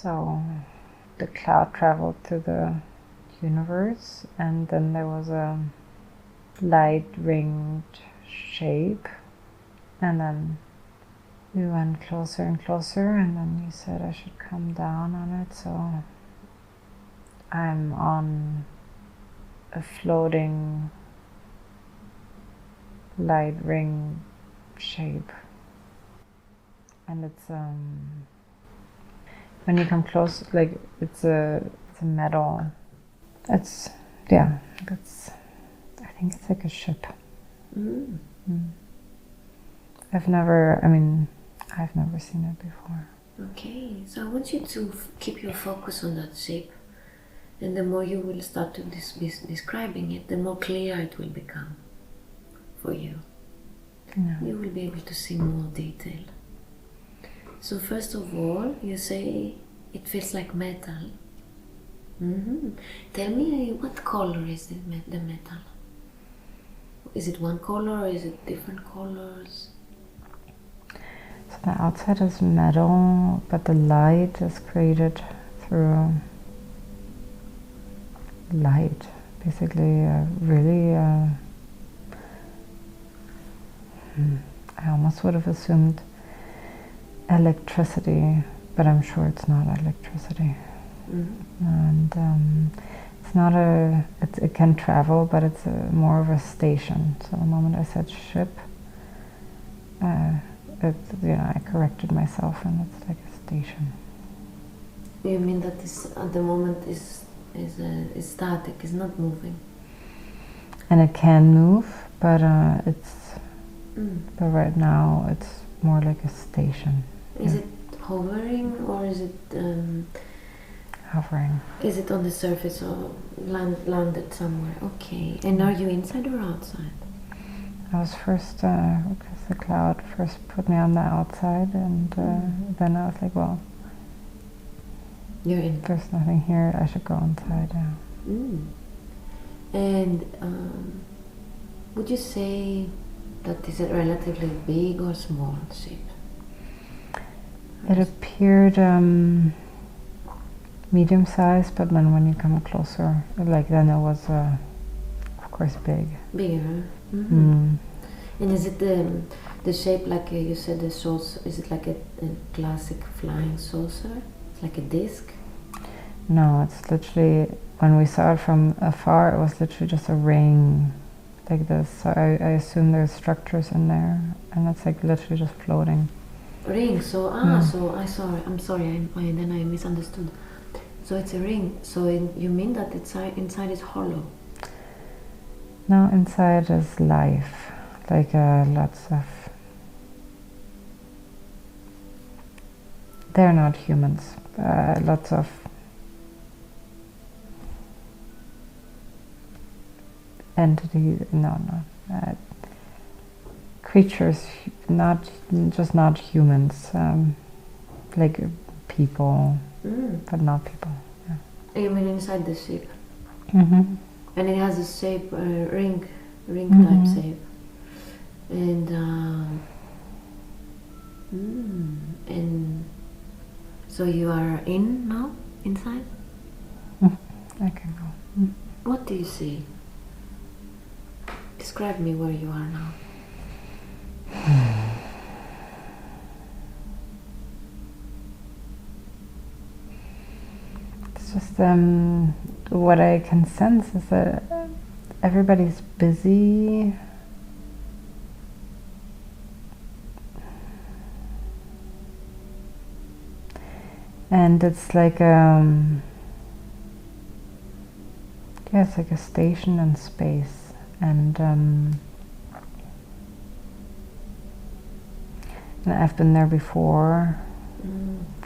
So the cloud traveled through the universe, and then there was a light ringed shape, and then we went closer and closer, and then you said I should come down on it. So I'm on a floating light ring shape, and it's when you come close, like it's a metal. It's I think it's like a ship. Mm. I've never seen it before. Okay, so I want you to keep your focus on that shape, and the more you will start to describing it, the more clear it will become for you. Yeah. You will be able to see more detail. So first of all, you say it feels like metal. Tell me, what color is the metal? Is it one color or is it different colors? So the outside is metal, but the light is created through light. Basically, I almost would have assumed electricity, but I'm sure it's not electricity. And it's not it can travel, but it's more of a station. So the moment I said ship, I corrected myself, and it's like a station. You mean that this at the moment is static, is not moving? And it can move, but but right now it's more like a station. Is it hovering or is it hovering? Is it on the surface or landed somewhere? Okay. And are you inside or outside? I was first, because the cloud first put me on the outside, and then I was like, well, you're in. There's nothing here, I should go inside now. And would you say that is a relatively big or small shape? It appeared medium-sized, but then when you come closer, then it was, of course, big. Bigger. And is it the shape like you said, the saucer? Is it like a classic flying saucer? It's like a disc? No, it's literally, when we saw it from afar, it was literally just a ring like this. So I assume there's structures in there, and it's like literally just floating. Ring. So so I'm sorry. Then I misunderstood. So it's a ring. So you mean that inside is hollow? No, inside is life, like lots of. They're not humans. Lots of entities. No. Creatures, not humans, like people, but not people. Yeah. You mean inside the ship? And it has a shape, ring type shape, and so you are in now, inside. I can go. What do you see? Describe me where you are now. It's just what I can sense is that everybody's busy. And it's like it's like a station in space, and I've been there before.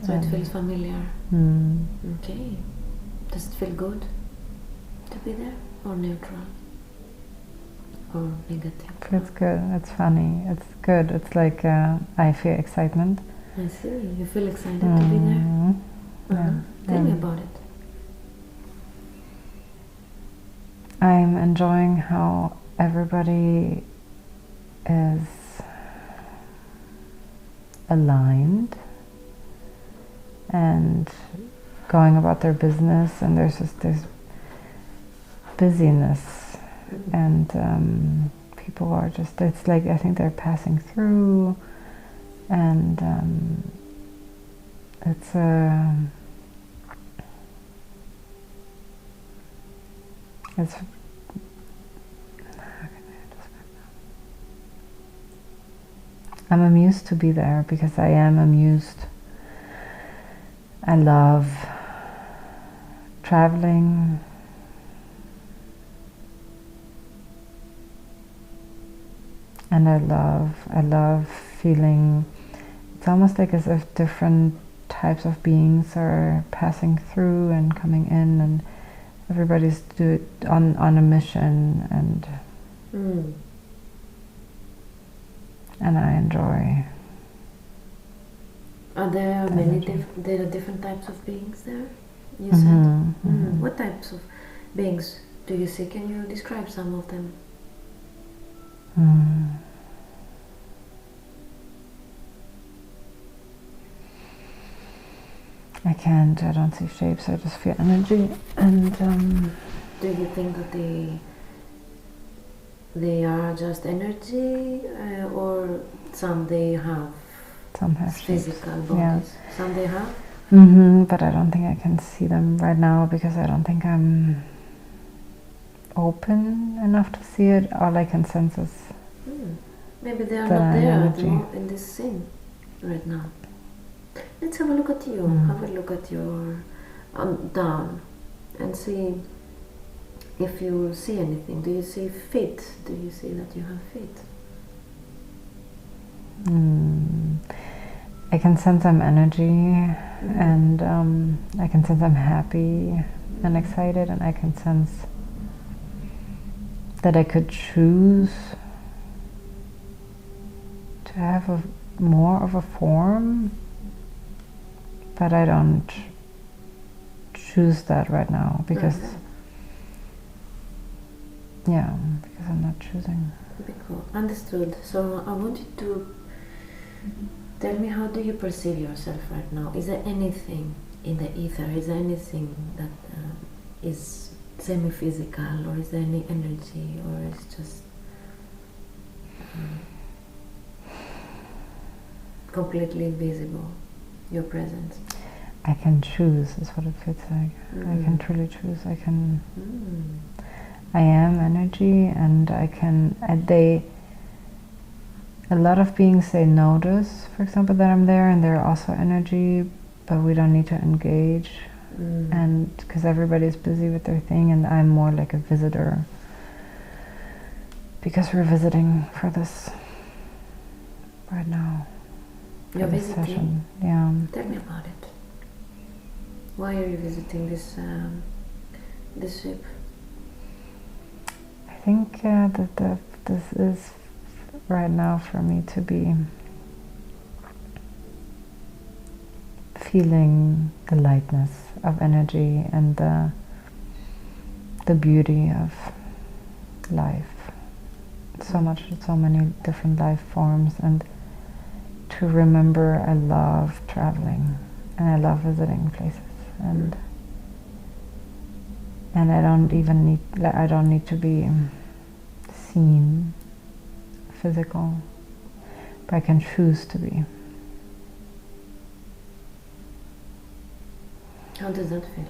So it feels familiar. Okay. Does it feel good to be there, or neutral, or negative? It's good. It's funny. It's good. It's like I feel excitement. I see. You feel excited to be there? Yeah. Tell me about it. I'm enjoying how everybody is aligned and going about their business, and there's busyness, and people are just, it's like, I think they're passing through, and it's I'm amused to be there, because I am amused. I love traveling. And I love feeling, it's almost like as if different types of beings are passing through and coming in, and everybody's on a mission, and and I enjoy. Are there there are different types of beings there, you said? What types of beings do you see? Can you describe some of them? I can't, I don't see shapes, I just feel energy. And do you think that they are just energy, or some have physical shapes. bodies? Yeah. Some they have? But I don't think I can see them right now, because I don't think I'm open enough to see it. All I can sense is maybe they are not there in this scene right now. Let's have a look at you. Have a look at your down and see if you see anything. Do you see feet? Do you see that you have feet? I can sense I'm energy, and I can sense I'm happy and excited, and I can sense that I could choose to have more of a form, but I don't choose that right now, because because I'm not choosing. Cool. Understood. So I want you to tell me, how do you perceive yourself right now? Is there anything in the ether? Is there anything that is semi-physical, or is there any energy, or is it just completely invisible, your presence? I can choose, is what it feels like. I can truly choose. I am energy, and I can, a lot of beings, they notice, for example, that I'm there, and they're also energy, but we don't need to engage, and because everybody's busy with their thing, and I'm more like a visitor, because we're visiting for this right now. You're visiting? Session. Yeah. Tell me about it. Why are you visiting this ship? I think that this is right now for me to be feeling the lightness of energy and the beauty of life. So many different life forms, and to remember I love traveling, and I love visiting places, and I don't need to be seen, physical, but I can choose to be. How does that feel?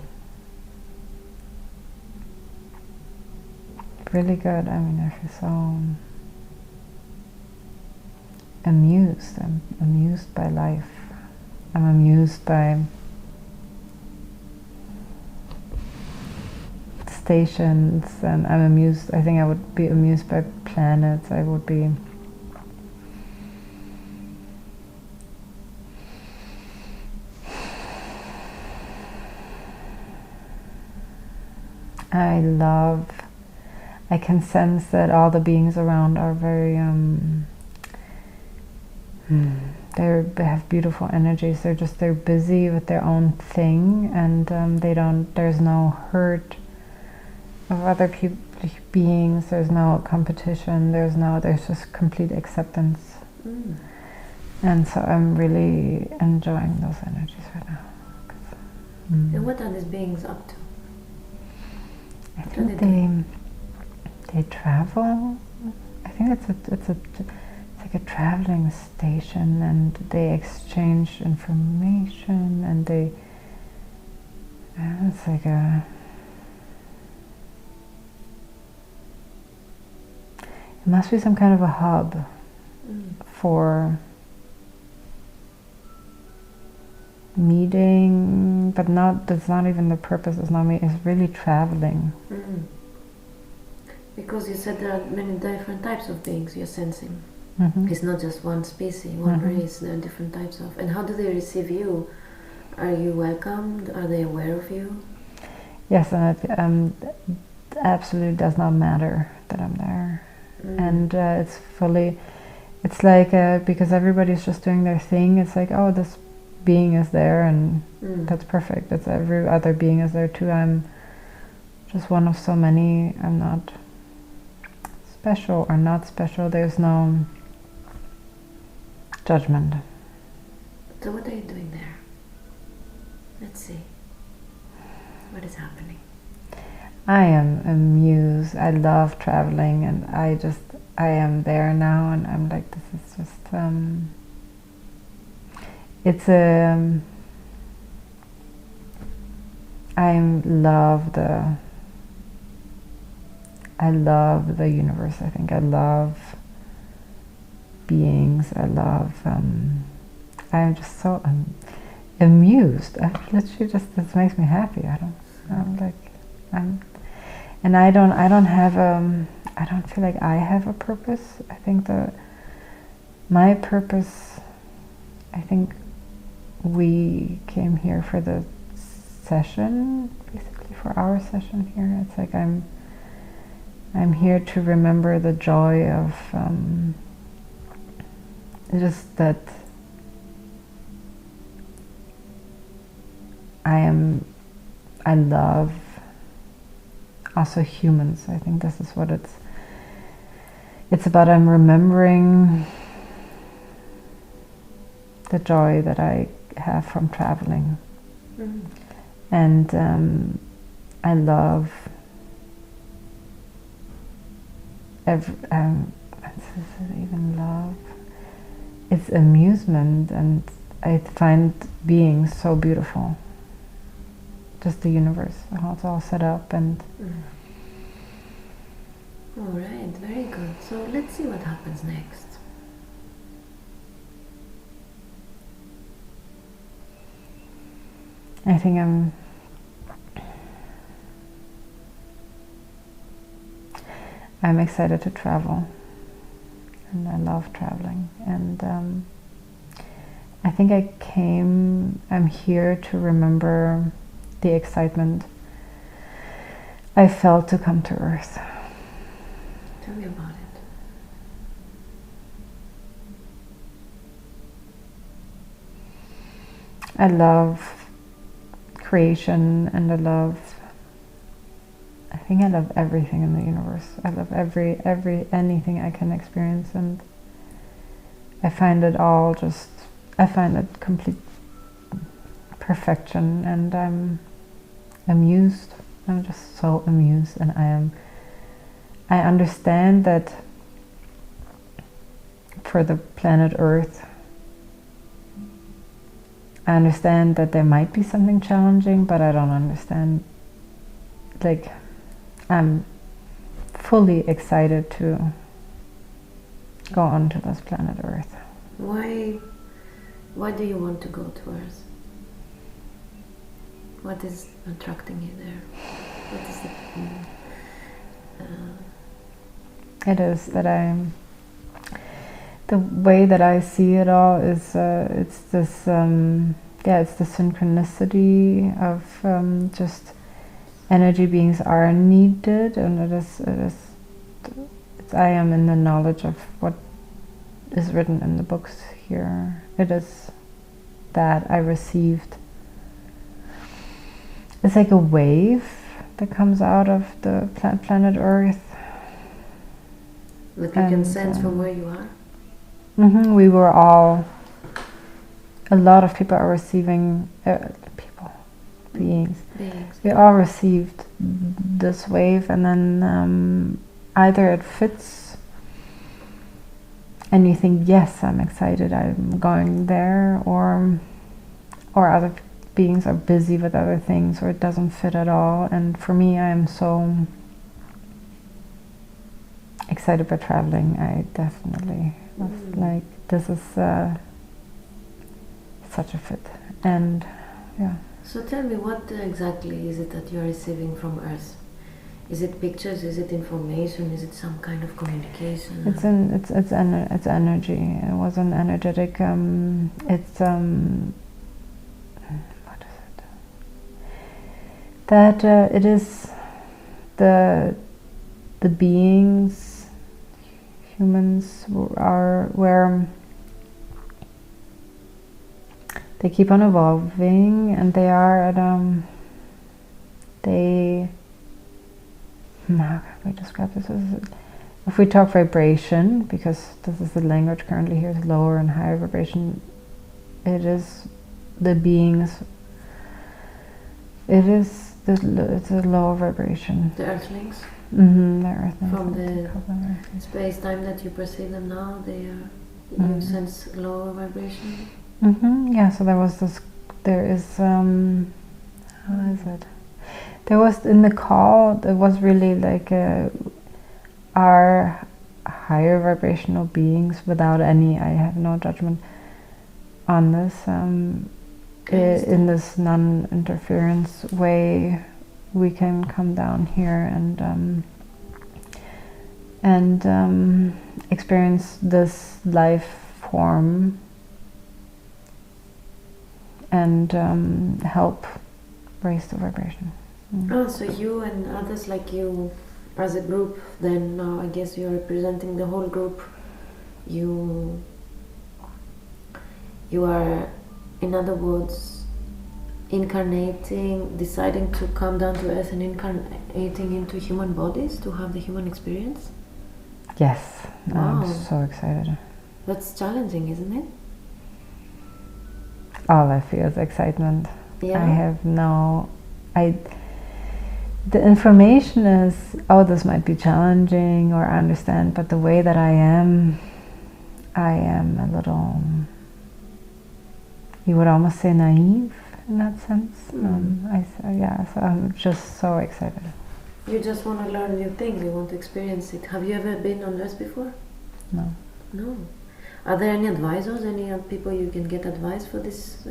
Really good. I mean, I feel so amused. I'm amused by life. I'm amused by stations, and I'm amused. I think I would be amused by planets. I would be I can sense that all the beings around are very they have beautiful energies. They're busy with their own thing, and there's no hurt of other beings. There's no competition. There's just complete acceptance. And so I'm really enjoying those energies right now. And what are these beings up to? I think they travel. I think it's like a traveling station, and they exchange information, and it's like it must be some kind of a hub for meeting, but that's not even the purpose. It's not me. It's really traveling. Because you said there are many different types of beings you're sensing. It's not just one species, one race. There are different types of. And how do they receive you? Are you welcomed? Are they aware of you? Yes, and it absolutely does not matter that I'm there. And it's fully. It's like because everybody's just doing their thing. It's like, oh, this being is there, and that's perfect. It's every other being is there too. I'm just one of so many. I'm not special or not special. There's no judgment. So what are you doing there? Let's see. What is happening? I am amused. I love traveling, and I am there now, and I'm like, this is just it's I love the universe. I think I love beings. I love I'm just so amused. I literally just, this makes me happy. I don't feel like I have a purpose. I think that my purpose, I think we came here for the session, basically for our session here. It's like I'm here to remember the joy of just that I love also humans. I think this is what it's about. I'm remembering the joy that I have from traveling. And I love is it even love? It's amusement, and I find being so beautiful. Just the universe, how it's all set up, and all right, very good. So let's see what happens next. I think I'm excited to travel, and I love traveling, and I think I'm here to remember the excitement I felt to come to Earth. Tell me about it. I love creation, and I love everything in the universe. I love anything I can experience, and I find it complete perfection, and I'm amused. I'm just so amused, and I understand that for the planet Earth, I understand that there might be something challenging, but I don't understand, like, I'm fully excited to go onto this planet Earth. Why do you want to go to Earth? What is attracting you there? What is it is that the way that I see it all is it's this it's the synchronicity of just energy beings are needed, and I am in the knowledge of what is written in the books here. It is that I received. It's like a wave that comes out of the planet Earth. That you can sense from where you are? We were all, a lot of people are receiving, beings. We all received this wave, and then either it fits and you think, yes, I'm excited, I'm going there, or other beings are busy with other things, or it doesn't fit at all. And for me, I am so excited by traveling. I definitely was like, this is such a fit. And yeah. So tell me, what exactly is it that you're receiving from Earth? Is it pictures? Is it information? Is it some kind of communication? It's energy. It was an energetic. It's what is it? That it is the beings, humans are where they keep on evolving, and they are at how can we describe this? If we talk vibration, because this is the language currently here, is lower and higher vibration. It is the beings. It's a lower vibration. The Earthlings. The Earthlings. From the space time that you perceive them now, they are. You sense lower vibration. Yeah. So there was this. There is. How is it? There was in the call, there was really like our higher vibrational beings, without any, I have no judgment on this, in this non-interference way, we can come down here and experience this life form and help raise the vibration. Oh, so you and others like you as a group, then now I guess you're representing the whole group. You are, in other words, incarnating, deciding to come down to Earth and incarnating into human bodies to have the human experience? Yes. Wow. I'm so excited. That's challenging, isn't it? All I feel is excitement. Yeah. I have the information is, oh, this might be challenging, or I understand, but the way that I am a little, you would almost say naive in that sense. So I'm just so excited. You just want to learn new things, you want to experience it. Have you ever been on Earth before? No. No. Are there any advisors, any people you can get advice for this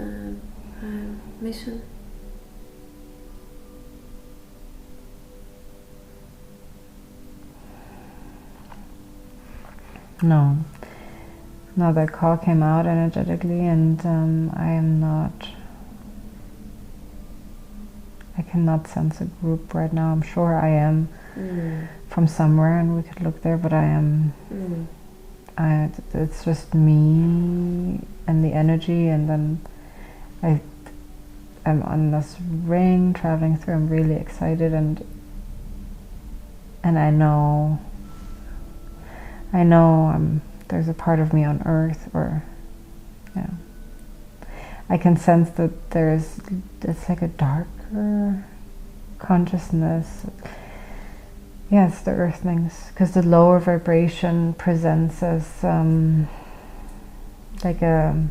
mission? No, that call came out energetically, and I cannot sense a group right now. I'm sure I am from somewhere, and we could look there, but I am, it's just me and the energy, and then I'm on this ring traveling through. I'm really excited, and I know there's a part of me on Earth, or I can sense that it's like a darker consciousness. Yes, the Earthlings, because the lower vibration presents as like a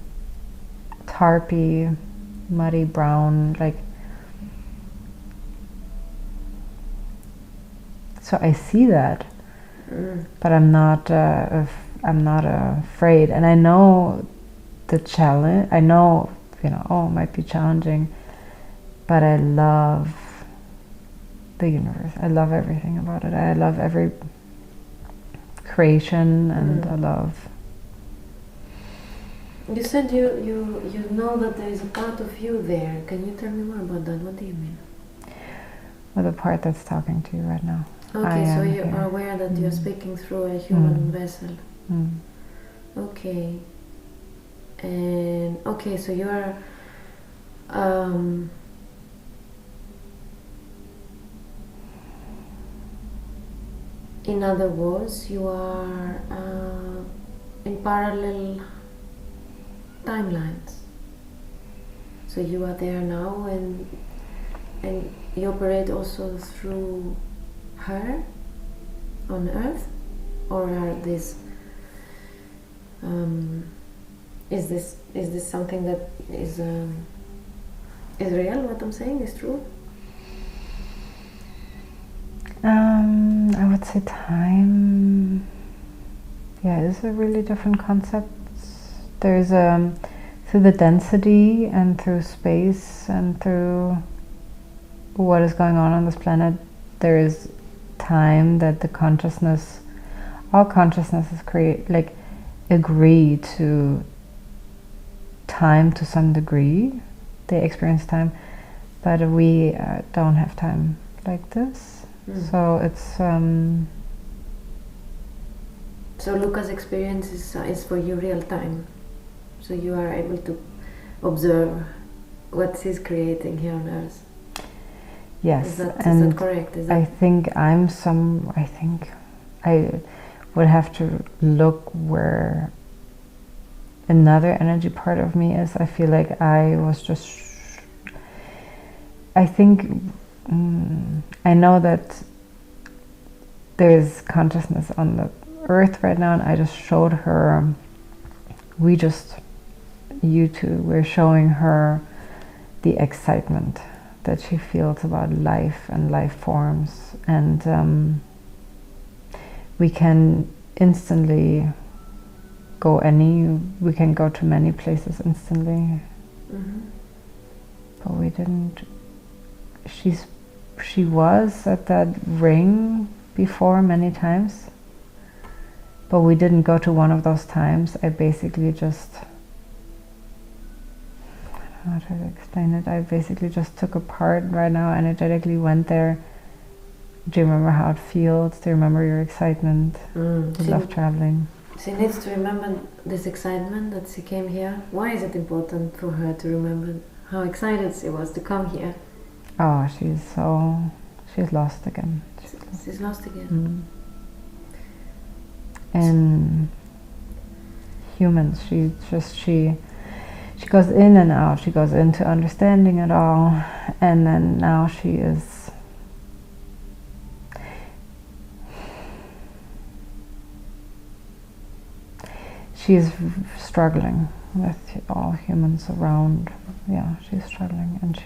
tarpy, muddy brown, like. So I see that. But I'm not afraid, and I know the challenge. I know, it might be challenging, but I love the universe. I love everything about it. I love every creation, and I love. You said you know that there is a part of you there. Can you tell me more about that? What do you mean? Well, the part that's talking to you right now. Okay, so you are aware that you're speaking through a human vessel. Okay. And okay, so you are in other words, you are in parallel timelines. So you are there now, and And you operate also through her on Earth, or are this? Is this something that is real? What I'm saying is true. I would say time. Yeah, is a really different concept. There's through the density and through space and through what is going on this planet, there is time that the consciousness, all consciousnesses agree to time to some degree. They experience time, but we don't have time like this. So it's so Luca's experience is for you real time, so you are able to observe what he's creating here on Earth. Yes, is that correct? I think I would have to look where another energy part of me is. I feel like I know that there's consciousness on the Earth right now, and I just showed her, we're showing her the excitement that she feels about life and life forms, and we can instantly we can go to many places instantly. But we didn't. She was at that ring before many times, but we didn't go to one of those times. I basically just, I don't know how to explain it. I basically just took a part right now, energetically went there. Do you remember how it feels? Do you remember your excitement? You love traveling. She needs to remember this excitement that she came here. Why is it important for her to remember how excited she was to come here? Oh, she's lost again. She's lost again. And humans, she goes in and out. She goes into understanding it all, and then now she's struggling with all humans around. Yeah, she's struggling, and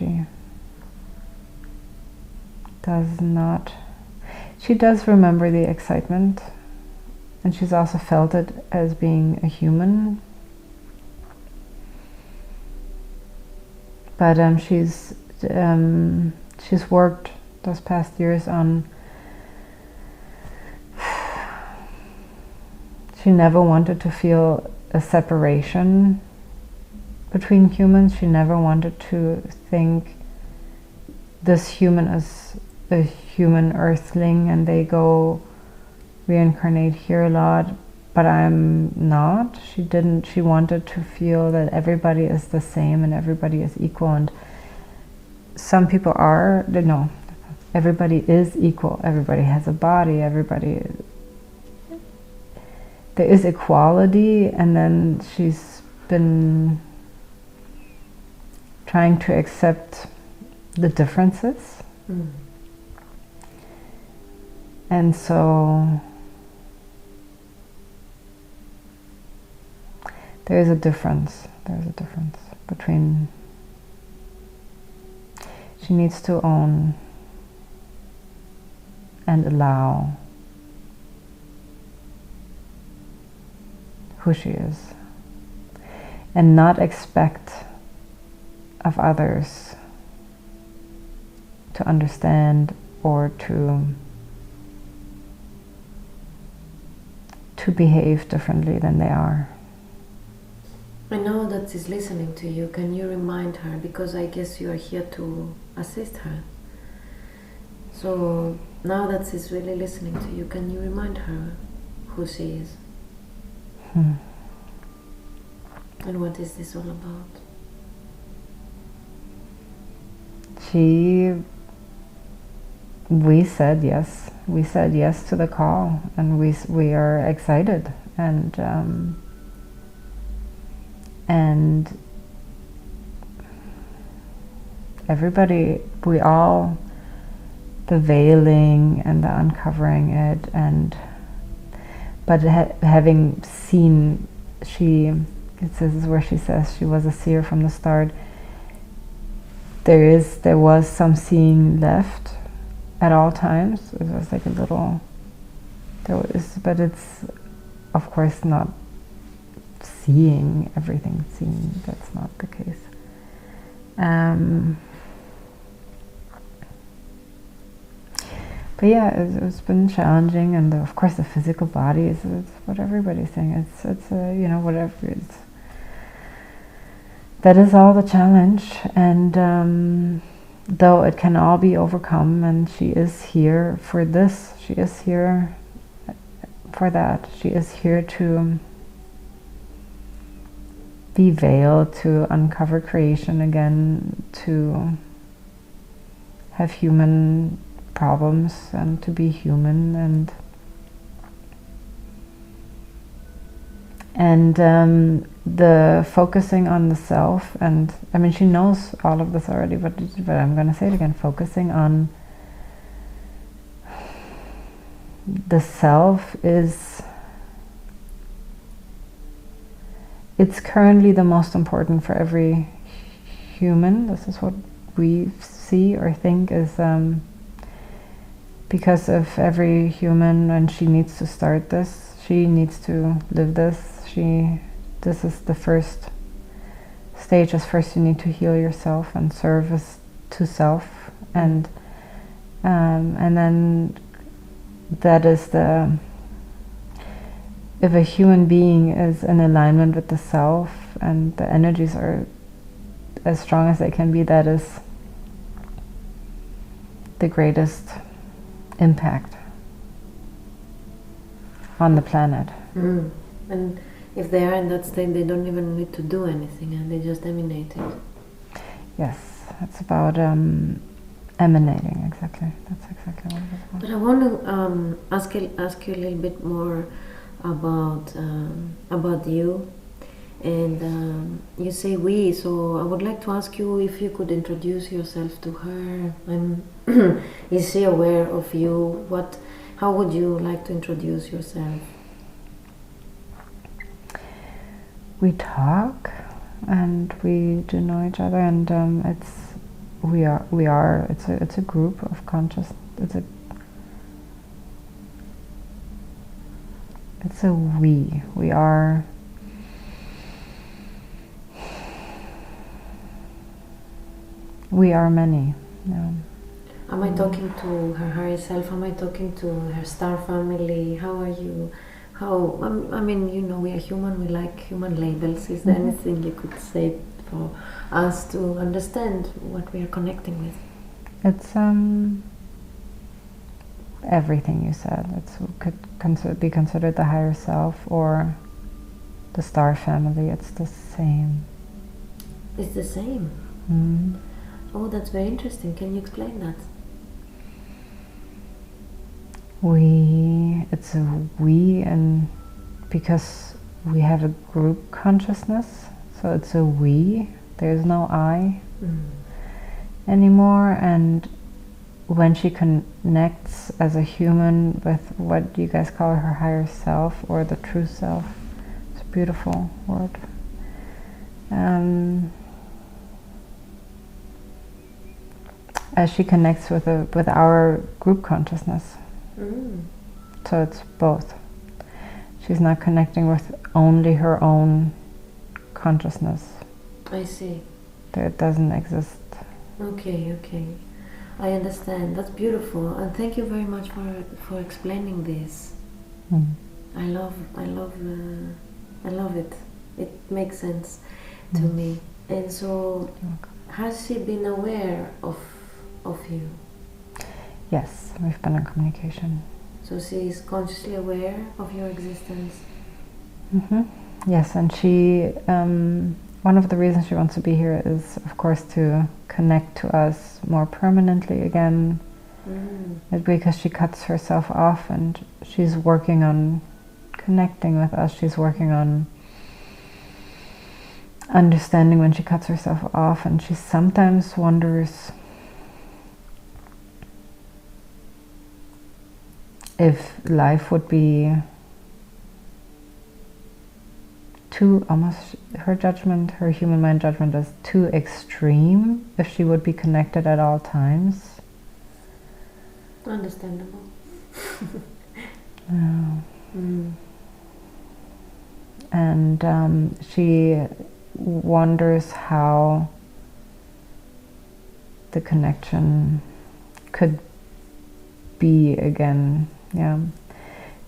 she does remember the excitement, and she's also felt it as being a human. But she's worked those past years on. She never wanted to feel a separation between humans. She never wanted to think this human is a human earthling and they go reincarnate here a lot, but I'm not. She wanted to feel that everybody is the same and everybody is equal, and some people are, no, everybody is equal. Everybody has a body, there is equality, and then she's been trying to accept the differences. And so there's a difference between, she needs to own and allow who she is, and not expect of others to understand or to behave differently than they are. I know that she's listening to you. Can you remind her, because I guess you are here to assist her. So now that she's really listening to you, can you remind her who she is? And what is this all about? We said yes. We said yes to the call, and we are excited, and everybody, we all, the veiling and the uncovering it, but having seen, this is where she says she was a seer from the start. There was some seeing left at all times. It was like a little, but it's of course not seeing everything seen. That's not the case. But yeah, it's been challenging, and of course the physical body is what everybody's saying. It's whatever. That is all the challenge, and though it can all be overcome, and she is here for this. She is here for that. She is here to be veiled, to uncover creation again, to have human problems, and to be human, and the focusing on the self, and I mean she knows all of this already, but I'm going to say it again, focusing on the self it's currently the most important for every human. This is what we see or think is because of every human, and she needs to start this, she needs to live this, this is the first stage. As first you need to heal yourself and service to self, and then that is if a human being is in alignment with the self and the energies are as strong as they can be, that is the greatest impact on the planet. And if they are in that state, they don't even need to do anything, and they just emanate it. Yes, it's about emanating. Exactly, that's exactly what it is about. But I want to ask you a little bit more about you, and you say we. So I would like to ask you if you could introduce yourself to her. Is she aware of you? How would you like to introduce yourself? We talk, and we do know each other, and it's a group of conscious. It's a we. We are. We are many. Yeah. Am I talking to her higher self? Am I talking to her star family? How are you? I mean, we are human. We like human labels. Is there anything you could say for us to understand what we are connecting with? It's everything you said. Could be considered the higher self or the star family. It's the same. It's the same. Oh, that's very interesting. Can you explain that? It's a we, and because we have a group consciousness, so it's a we. There's no I anymore, and when she connects as a human with what you guys call her higher self or the true self, it's a beautiful word. As she connects with our group consciousness. So it's both. She's not connecting with only her own consciousness. I see. It doesn't exist. Okay. I understand. That's beautiful, and thank you very much for explaining this. I love it. It makes sense to me. And so, has she been aware of you? Yes, we've been in communication. So she is consciously aware of your existence? Yes, and she, one of the reasons she wants to be here is, of course, to connect to us more permanently again. Because she cuts herself off, and she's working on connecting with us. She's working on understanding when she cuts herself off, and she sometimes wonders if life would be too, almost, her judgment, her human mind judgment is too extreme if she would be connected at all times. Understandable. And she wonders how the connection could be again,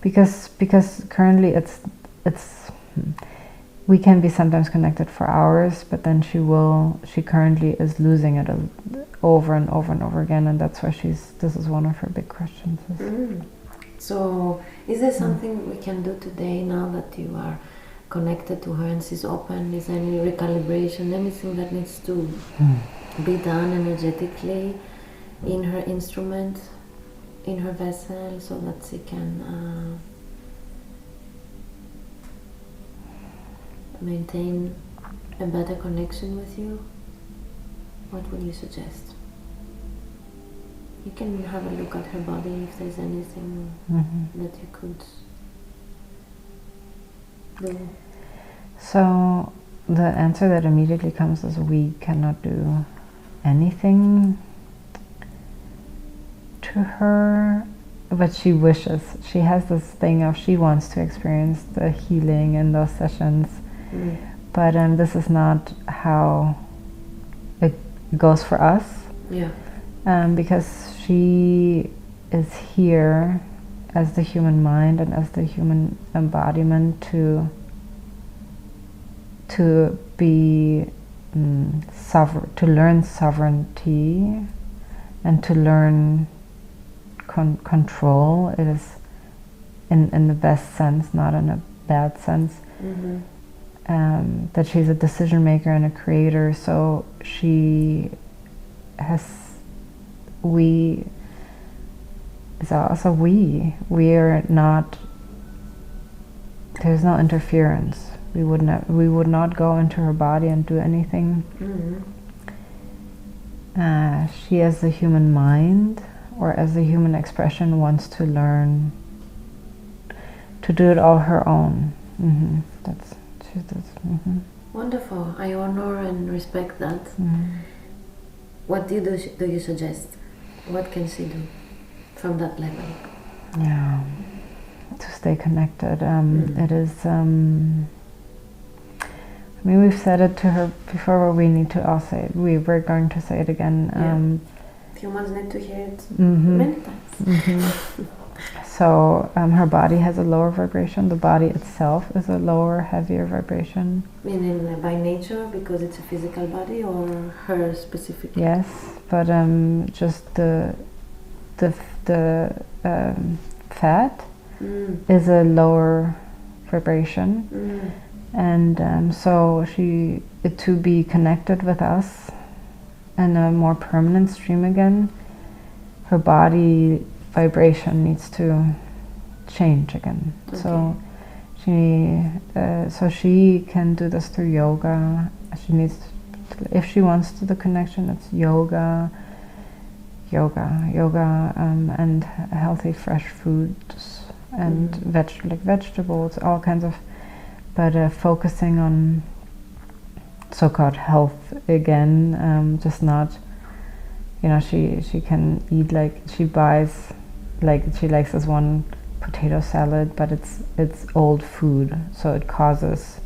because currently it's we can be sometimes connected for hours, but then she currently is losing it over and over and over again, and that's why this is one of her big questions. So is there something we can do today, now that you are connected to her and she's open? Is there any recalibration, anything that needs to be done energetically in her instrument, in her vessel, so that she can maintain a better connection with you? What would you suggest? You can have a look at her body if there's anything that you could do. So the answer that immediately comes is we cannot do anything to her, but she wishes. She has this thing of she wants to experience the healing in those sessions, but this is not how it goes for us. Because she is here as the human mind and as the human embodiment to be to learn sovereignty and to learn control. It is in the best sense, not in a bad sense. That she's a decision maker and a creator, so she has we are not, there's no interference. We would not go into her body and do anything. She, as the human mind or as the human expression, wants to learn to do it all her own. Wonderful. I honor and respect that. What do you suggest? What can she do from that level? To stay connected. It is. I mean, we've said it to her before, but we need to all say it. We're going to say it again. Humans need to hear it many times. So her body has a lower vibration. The body itself is a lower, heavier vibration. Meaning by nature, because it's a physical body, or her specifically? Yes, but just the fat is a lower vibration, and so to be connected with us in a more permanent stream again, her body vibration needs to change again. So she can do this through yoga. She needs to, if she wants to the connection, it's yoga, and healthy fresh foods and vegetables, all kinds of, but focusing on so-called health again, just not, she can eat, like she buys, like she likes this one potato salad, but it's old food, so it causes,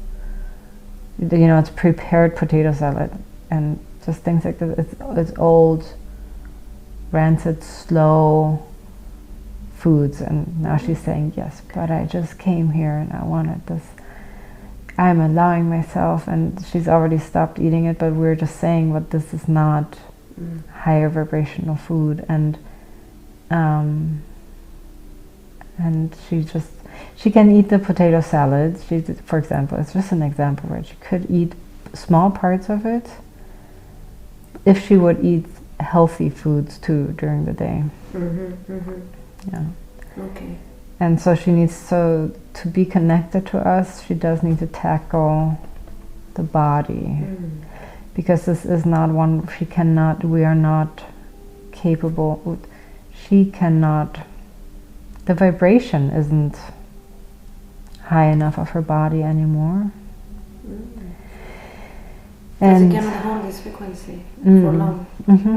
it's prepared potato salad and just things like that. It's old, rancid, slow foods, and now she's saying, yes, but I just came here and I wanted this. I'm allowing myself, and she's already stopped eating it, but we're just saying, but this is not higher vibrational food, and she can eat the potato salad. For example, it's just an example where she could eat small parts of it if she would eat healthy foods too during the day. Okay. And so she needs, to be connected to us, she does need to tackle the body, because this is not one, she cannot, we are not capable, she cannot, the vibration isn't high enough of her body anymore. And she cannot hold this frequency for long.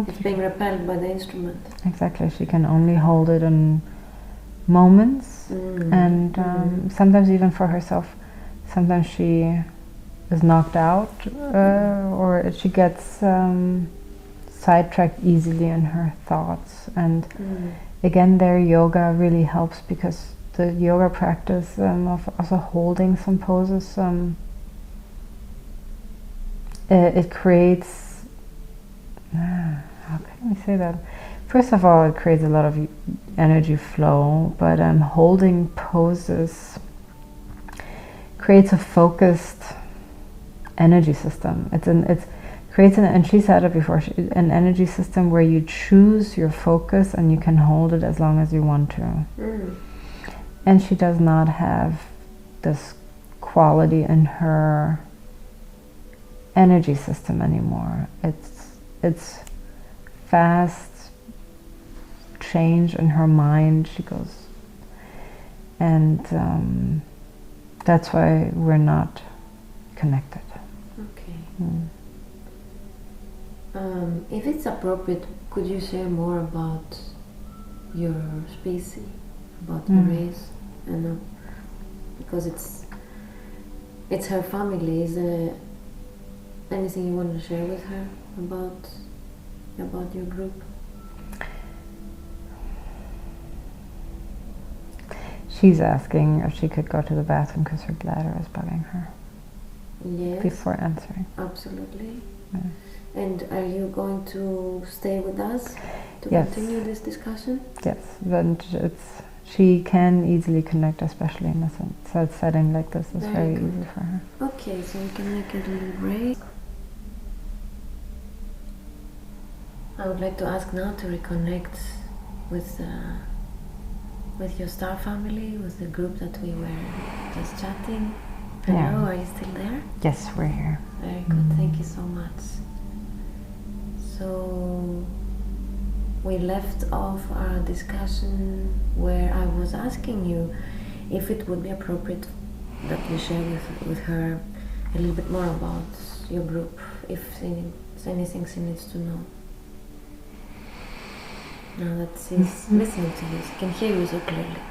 It's being repelled by the instrument. Exactly, she can only hold it in moments, and sometimes even for herself. Sometimes she is knocked out, or she gets sidetracked easily in her thoughts. And again, there yoga really helps, because the yoga practice of also holding some poses, it creates, how can we say that? First of all, it creates a lot of energy flow, but holding poses creates a focused energy system. It creates and she said it before, an energy system where you choose your focus and you can hold it as long as you want to. And she does not have this quality in her energy system anymore. It's fast change in her mind. She goes, and that's why we're not connected. Okay. If it's appropriate, could you share more about your species, about your race, and because it's her family. Is there anything you want to share with her about your group? She's asking if she could go to the bathroom because her bladder is bugging her. Yes. Before answering. Absolutely. Yeah. And are you going to stay with us to continue this discussion? Yes. Then she can easily connect, especially in a setting like this. It's very easy for her. Okay, so we can make a little break. I would like to ask now to reconnect with your star family, with the group that we were just chatting. Hello, are you still there? Yes, we're here. Very good, thank you so much. So we left off our discussion where I was asking you if it would be appropriate that we share with her a little bit more about your group, if there's anything she needs to know. Now that she's listening to this, she can hear you so clearly.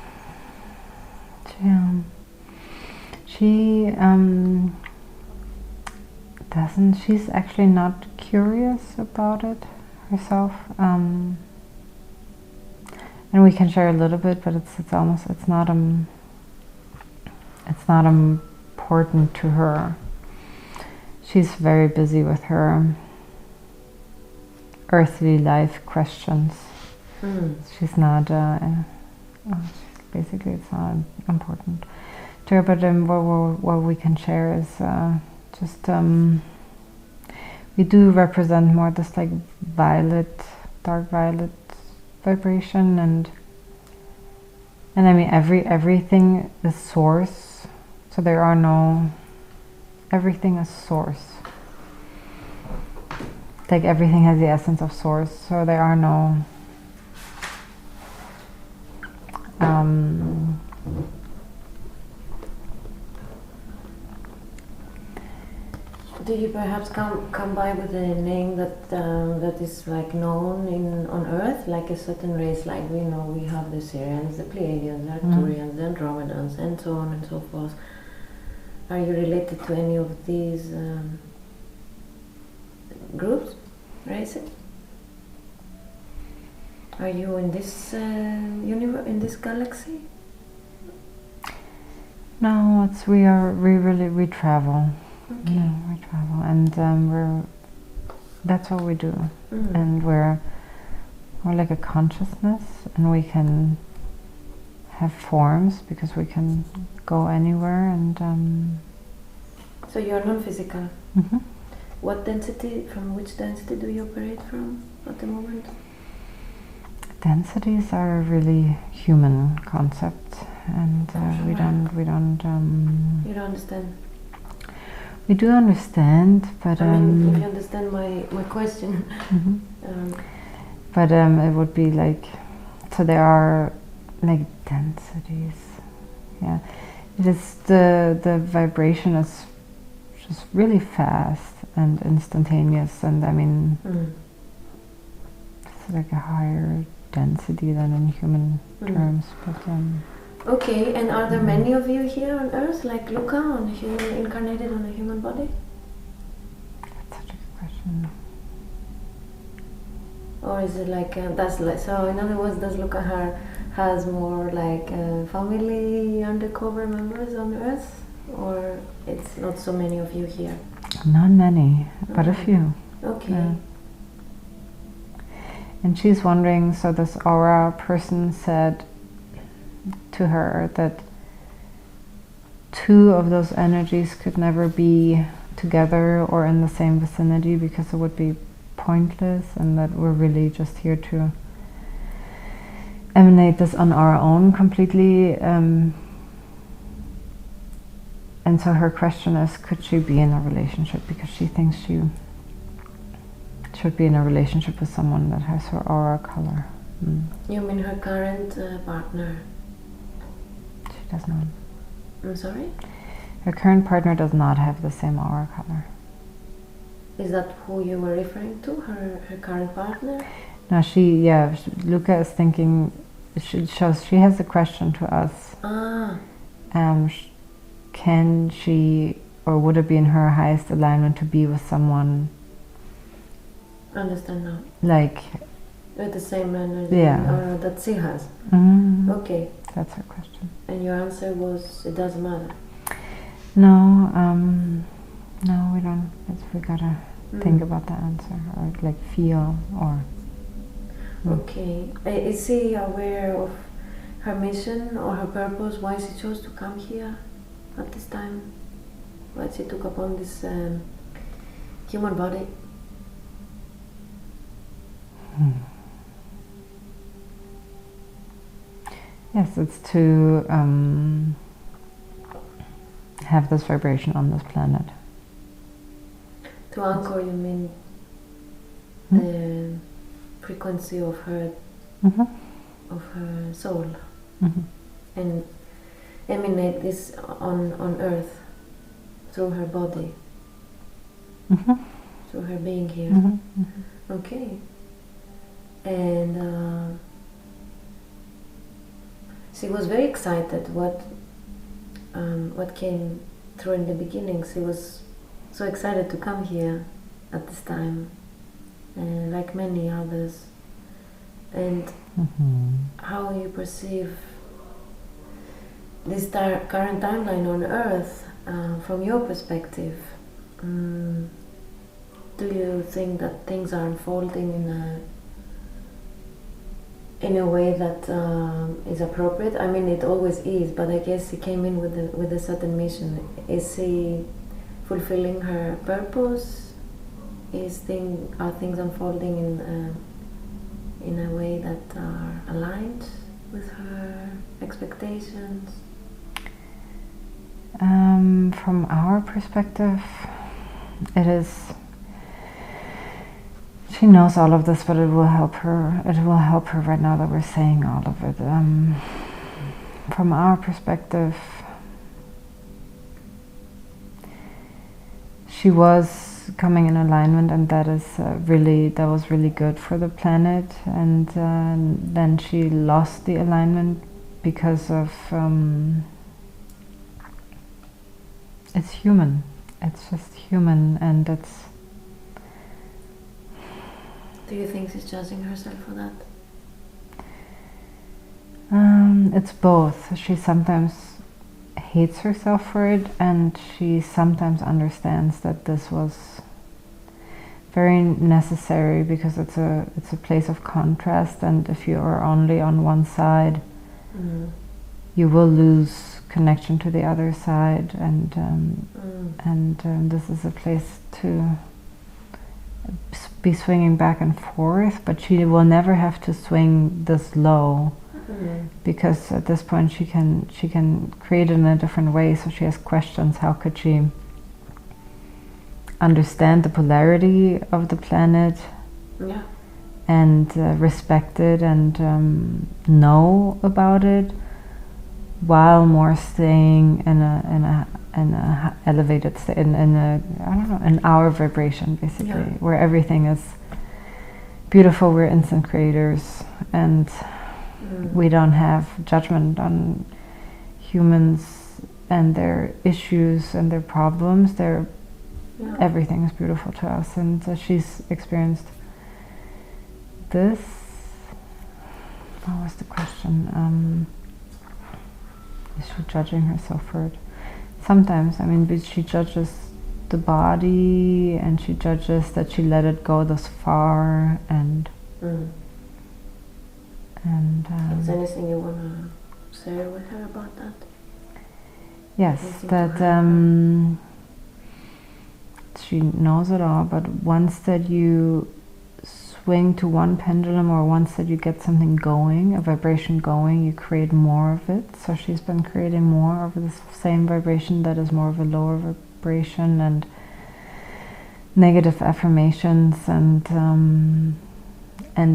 She doesn't. She's actually not curious about it herself, and we can share a little bit, but it's not important to her. She's very busy with her earthly life questions. She's not. Basically, it's not important to her. But what we can share is just we do represent more this like violet, dark violet vibration, and I mean everything is source. So there are no. Everything is source. Like everything has the essence of source. So there are no. Do you perhaps come by with a name that is like known on Earth, like a certain race, like we know we have the Syrians, the Pleiadians, the Arcturians, the Andromedans, and so on and so forth. Are you related to any of these groups, races? Are you in this universe, in this galaxy? No, we travel. Okay. Yeah, we travel, and that's what we do. And we're like a consciousness, and we can have forms because we can go anywhere. And so you are non-physical. What density? From which density do you operate from at the moment? Densities are a really human concept, and we don't. You don't understand. We do understand, but I mean, if you understand my question. But it would be like, so there are like densities. Yeah, it is the vibration is just really fast and instantaneous, and I mean, it's like a higher density than in human terms. But okay, and are there many of you here on Earth, like Luca, incarnated on a human body? That's such a good question. Or is it like so? In other words, does Luca has more like family undercover members on Earth, or it's not so many of you here? Not many, but a few. Okay. Yeah. And she's wondering. So this aura person said to her that 2 of those energies could never be together or in the same vicinity because it would be pointless, and that we're really just here to emanate this on our own completely. And so her question is, could she be in a relationship, because she thinks she should be in a relationship with someone that has her aura color. You mean her current partner? She does not. I'm sorry? Her current partner does not have the same aura color. Is that who you were referring to, her current partner? No, Luca is thinking, she has a question to us. Can she, or would it be in her highest alignment to be with someone? Understand now. Like, with the same energy aura that she has. Okay. That's her question. And your answer was, it doesn't matter. No, no, we don't. We gotta think about the answer, or like feel, or. Okay. Is she aware of her mission or her purpose? Why she chose to come here at this time? Why she took upon this human body? Yes, it's to have this vibration on this planet. To anchor, you mean the frequency of her soul, and emanate this on Earth through her body, through her being here. Okay. And she was very excited. What came through in the beginning, she was so excited to come here at this time, and like many others. And how you perceive this current timeline on Earth from your perspective, do you think that things are unfolding in a way that is appropriate? I mean, it always is, but I guess she came in with a certain mission. Is she fulfilling her purpose? Are things unfolding in a way that are aligned with her expectations? From our perspective, it is. She knows all of this, but it will help her. It will help her right now that we're saying all of it. From our perspective, she was coming in alignment, and that was really good for the planet. And then she lost the alignment because of it's human. It's just human, and it's. Do you think she's judging herself for that? It's both. She sometimes hates herself for it, and she sometimes understands that this was very necessary, because it's a place of contrast, and if you are only on one side, you will lose connection to the other side, and this is a place to be swinging back and forth, but she will never have to swing this low, because at this point she can create it in a different way. So she has questions. How could she understand the polarity of the planet, yeah, and respect it and know about it, while more staying in a elevated state, in a, I don't know, in our vibration, basically, yeah. where everything is beautiful. We're instant creators, and we don't have judgment on humans and their issues and their problems. Everything is beautiful to us, and she's experienced this. What was the question? Is she judging herself for it? Sometimes, I mean, but she judges the body, and she judges that she let it go this far, and is there anything you want to share with her about that? Yes, that she knows it all, but once that you swing to one pendulum, or once that you get something going, a vibration going, you create more of it. So she's been creating more of the same vibration that is more of a lower vibration, and negative affirmations, and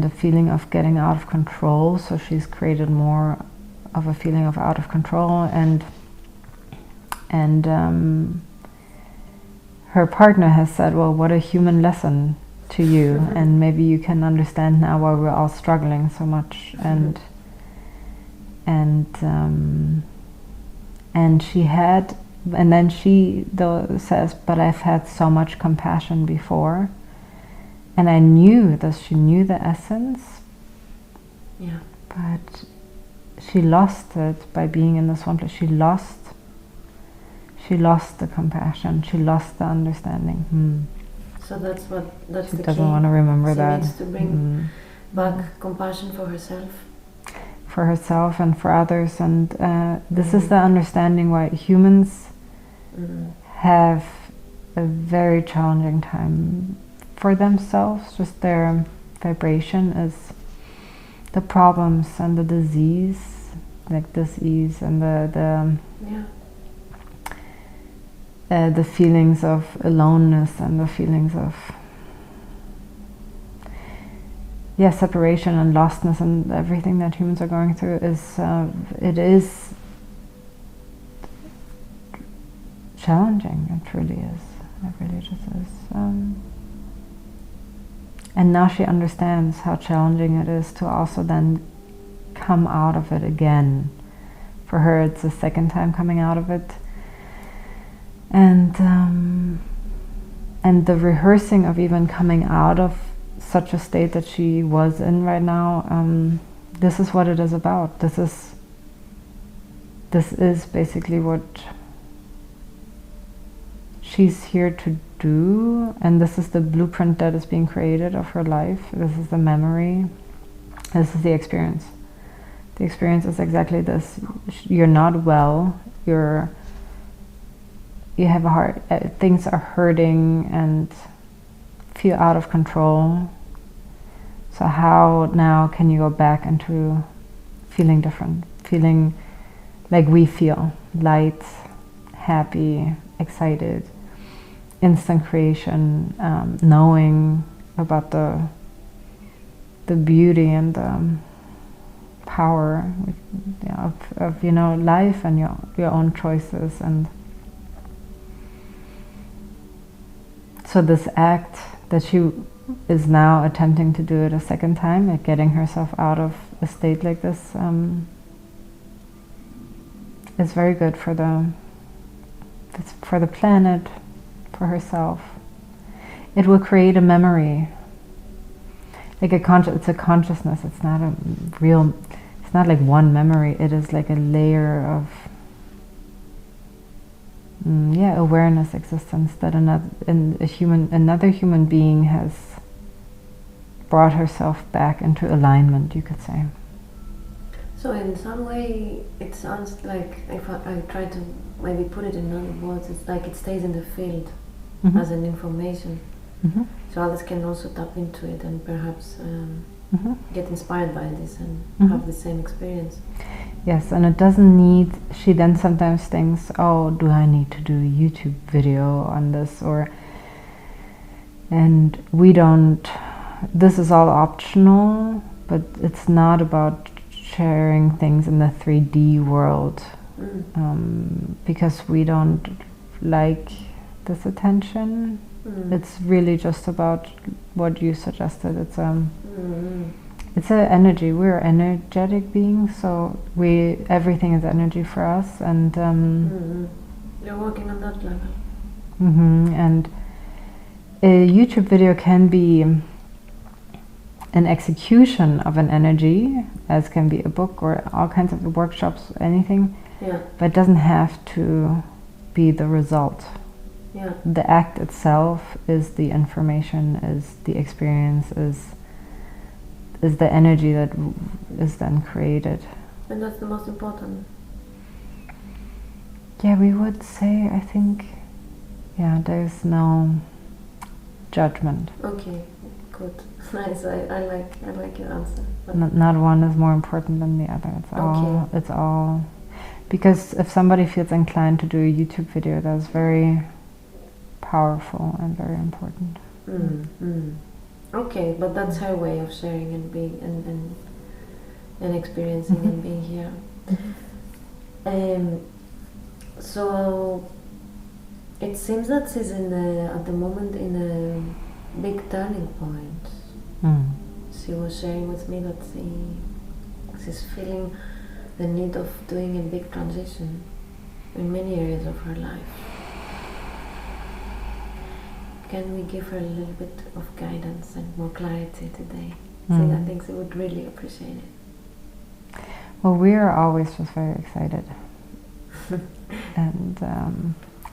a feeling of getting out of control. So she's created more of a feeling of out of control, and her partner has said, well, what a human lesson to you, and maybe you can understand now why we're all struggling so much. And she had, and then she though says, but I've had so much compassion before, and I knew that she knew the essence, but she lost it by being in this one place. She lost the compassion, she lost the understanding. So that's she the doesn't key. want to remember that. She needs to bring back compassion for herself and for others, and this is the understanding why humans have a very challenging time for themselves. Just their vibration is the problems and the disease, like disease, and the feelings of aloneness, and the feelings of separation and lostness, and everything that humans are going through is it is challenging. It really is. It really just is. And now she understands how challenging it is to also then come out of it again. For her, it's the second time coming out of it. And the rehearsing of even coming out of such a state that she was in right now, this is what it is about. This is basically what she's here to do, and this is the blueprint that is being created of her life. This is the memory. This is the experience. The experience is exactly this. You're not well. You have a heart. Things are hurting and feel out of control. So how now can you go back into feeling different, feeling like we feel, light, happy, excited, instant creation, knowing about the beauty and the power of life and your own choices. And so this act that she is now attempting to do it a second time, like getting herself out of a state like this, is very good for the planet, for herself. It will create a memory, like it's a consciousness. It's not a real. It's not like one memory. It is like a layer of awareness, existence that another human being has brought herself back into alignment, you could say. So in some way, it sounds like, if I try to maybe put it in other words, it's like it stays in the field as an information. So others can also tap into it and perhaps get inspired by this and have the same experience. Yes, and it doesn't need, she then sometimes thinks, oh, do I need to do a YouTube video on this? Or And we don't, this is all optional, but it's not about sharing things in the 3D world, because we don't like this attention. It's really just about what you suggested. It's it's an energy. We're energetic beings, so everything is energy for us, and you're working on that level. And a YouTube video can be an execution of an energy, as can be a book or all kinds of workshops, anything. Yeah. But it doesn't have to be the result. Yeah. The act itself is the information, is the experience, is the energy that is then created. And that's the most important. Yeah, we would say, I think, yeah, there's no judgment. Okay, good. Nice. I like your answer. Not one is more important than the other. It's all because if somebody feels inclined to do a YouTube video, that's very powerful and very important. Okay, but that's her way of sharing and being and experiencing and being here. So it seems that she's at the moment in a big turning point. She was sharing with me that she's feeling the need of doing a big transition in many areas of her life. Can we give her a little bit of guidance and more clarity today? I think she would really appreciate it. Well, we are always just very excited. And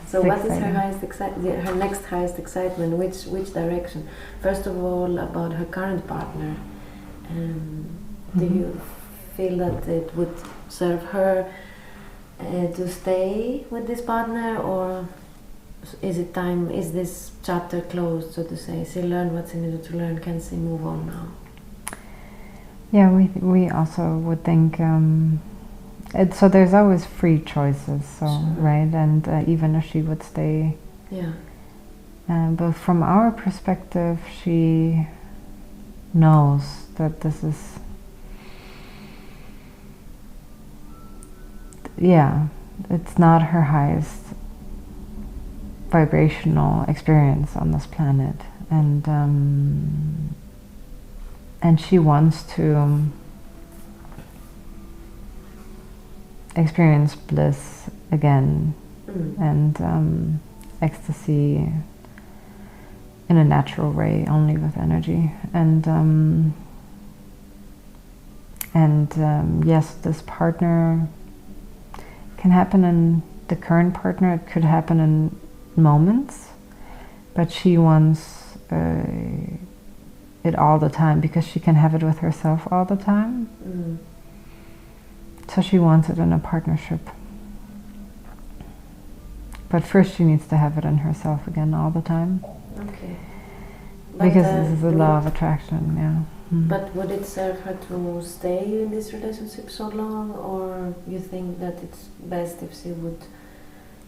so what is her next highest excitement? Which direction? First of all, about her current partner. Do you feel that it would serve her to stay with this partner, or is it time? Is this chapter closed, so to say? She learned what she needed to learn. Can she move on now? Yeah, we also would think. So there's always free choices. So sure. Right, and even if she would stay. Yeah. But from our perspective, she knows that this is. Yeah, it's not her highest vibrational experience on this planet, and she wants to experience bliss again, and ecstasy in a natural way, only with energy, and yes, this partner can happen in the current partner. It could happen in moments, but she wants it all the time, because she can have it with herself all the time. So she wants it in a partnership, but first she needs to have it in herself again all the time. Okay. Because this is the law of attraction. Yeah. But would it serve her to stay in this relationship so long, or you think that it's best if she would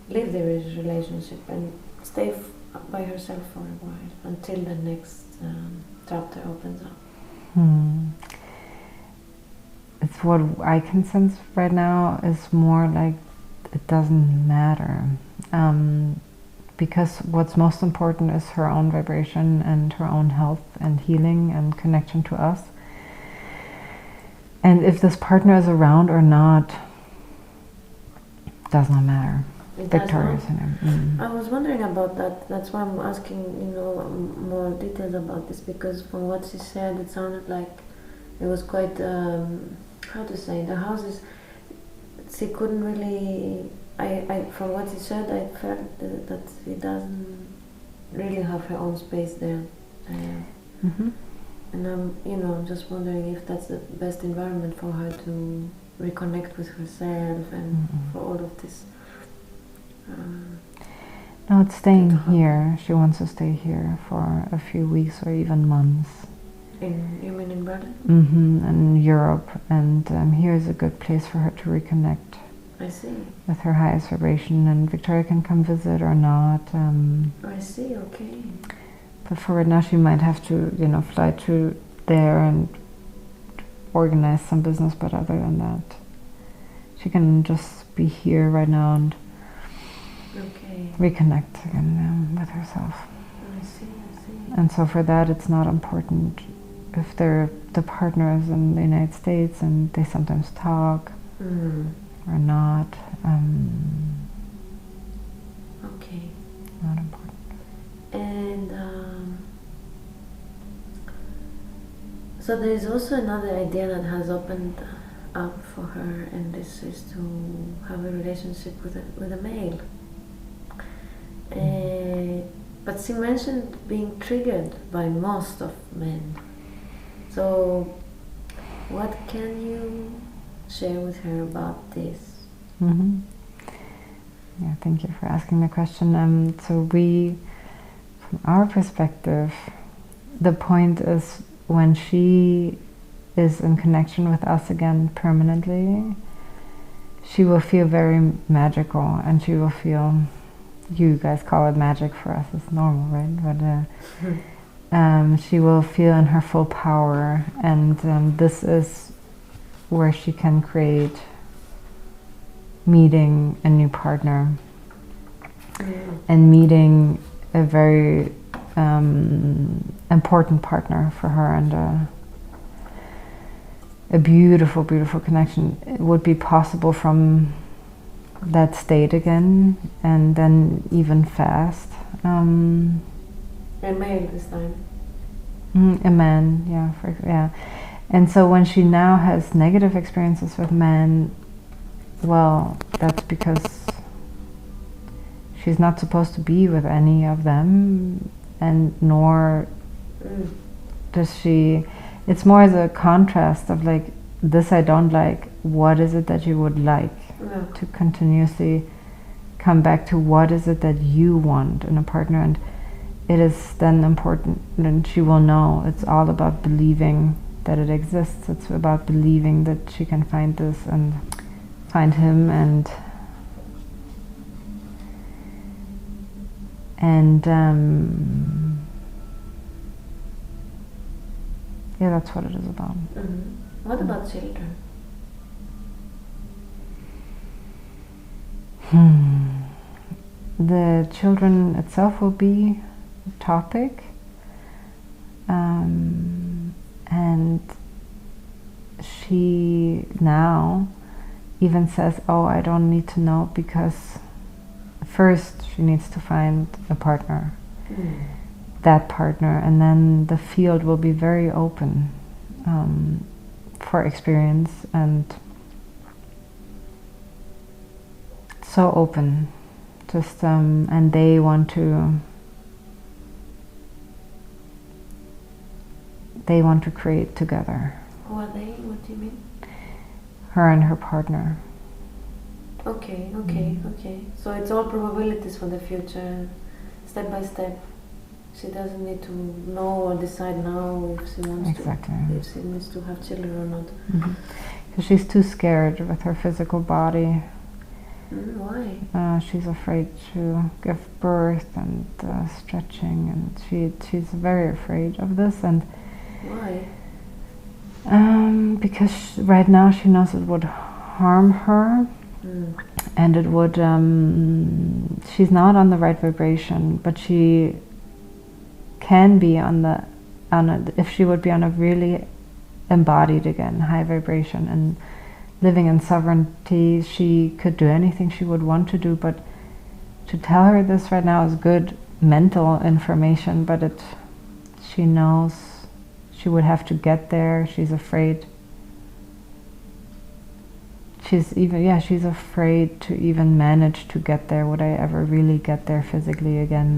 leave the relationship and stay by herself for a while until the next chapter opens up? It's what I can sense right now is more like it doesn't matter, because what's most important is her own vibration and her own health and healing and connection to us. And if this partner is around or not, does not matter. Victorious. I was wondering about that. That's why I'm asking, more details about this, because from what she said, it sounded like it was quite, how to say, the houses, she couldn't really, from what she said, I felt that she doesn't really have her own space there. And I'm, just wondering if that's the best environment for her to reconnect with herself and for all of this. No, it's staying here. She wants to stay here for a few weeks or even months. You mean in Berlin? In Europe, and here is a good place for her to reconnect. I see. With her highest vibration, and Victoria can come visit or not. I see. Okay. But for right now, she might have to, you know, fly to there and organize some business. But other than that, she can just be here right now and reconnect again with herself. I see. And so for that, it's not important if the partner is in the United States and they sometimes talk or not. Okay. Not important. And so there is also another idea that has opened up for her, and this is to have a relationship with a male. But she mentioned being triggered by most of men. So what can you share with her about this? Yeah, thank you for asking the question. So from our perspective, the point is when she is in connection with us again permanently, she will feel very magical, and she will feel, you guys call it magic, for us it's normal, right? But she will feel in her full power, and this is where she can create meeting a new partner and meeting a very important partner for her, and a beautiful, beautiful connection. It would be possible from that state again, and then even fast. A male this time. A man, yeah. And so when she now has negative experiences with men, well, that's because she's not supposed to be with any of them, and nor does she. It's more as a contrast of like, this I don't like, what is it that you would like? To continuously come back to what is it that you want in a partner. And it is then important, and she will know it's all about believing that it exists. It's about believing that she can find this and find him, and yeah, that's what it is about. What about children? The children itself will be a topic, and she now even says, oh, I don't need to know, because first she needs to find a partner, that partner, and then the field will be very open for experience, and so open, just and they want to create together. Who are they? What do you mean? Her and her partner. Okay. So it's all probabilities for the future, step by step. She doesn't need to know or decide now if she wants if she needs to have children or not. Because she's too scared with her physical body. Why? She's afraid to give birth and stretching, and she's very afraid of this. And why? Because right now she knows it would harm her, and it would. She's not on the right vibration, but she can be if she would be on a really embodied again high vibration and living in sovereignty, she could do anything she would want to do. But to tell her this right now is good mental information, but she knows she would have to get there. She's afraid. She's afraid to even manage to get there. Would I ever really get there physically again?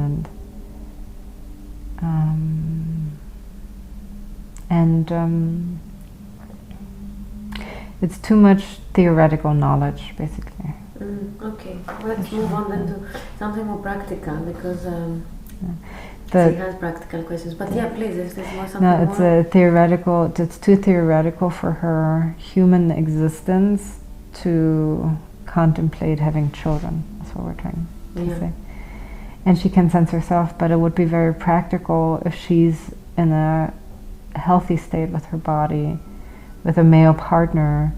And it's too much theoretical knowledge, basically. Okay, let's move on then to something more practical, because she has practical questions. But yeah, please, if there's more something No, it's more. a theoretical. It's too theoretical for her human existence to contemplate having children. That's what we're trying to say. and she can sense herself, but it would be very practical if she's in a healthy state with her body, with a male partner,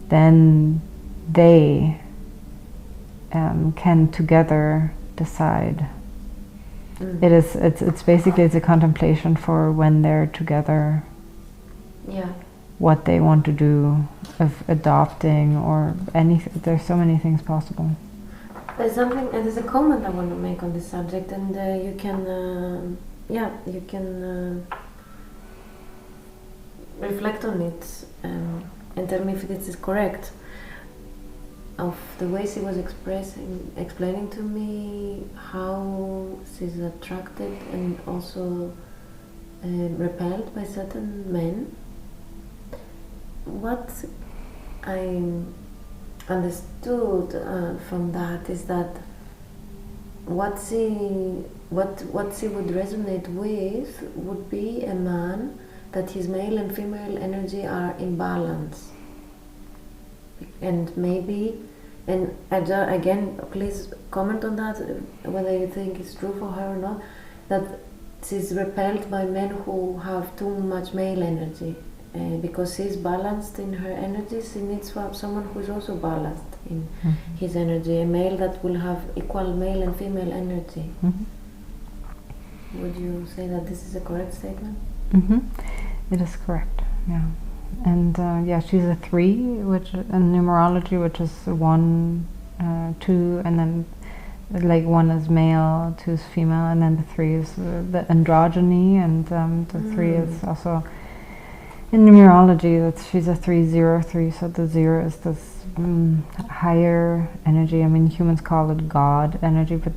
then they can together decide. It's basically a contemplation for when they're together. Yeah. What they want to do, of adopting or anything. There's so many things possible. There's a comment I want to make on this subject, and you can reflect on it and tell me if this is correct. Of the way she was explaining to me how she's attracted and also repelled by certain men. What I understood from that is that what she would resonate with would be a man that his male and female energy are in balance, and maybe, and again, please comment on that, whether you think it's true for her or not, that she's repelled by men who have too much male energy. Because she's balanced in her energy, she needs someone who is also balanced in his energy, a male that will have equal male and female energy. Would you say that this is a correct statement? It is correct, yeah. And she's a 3, which in numerology, which is 1, 2, and then like 1 is male, 2 is female, and then the 3 is the androgyny, and the 3 is also in numerology. She's a 303, so the 0 is this higher energy. I mean, humans call it God energy, but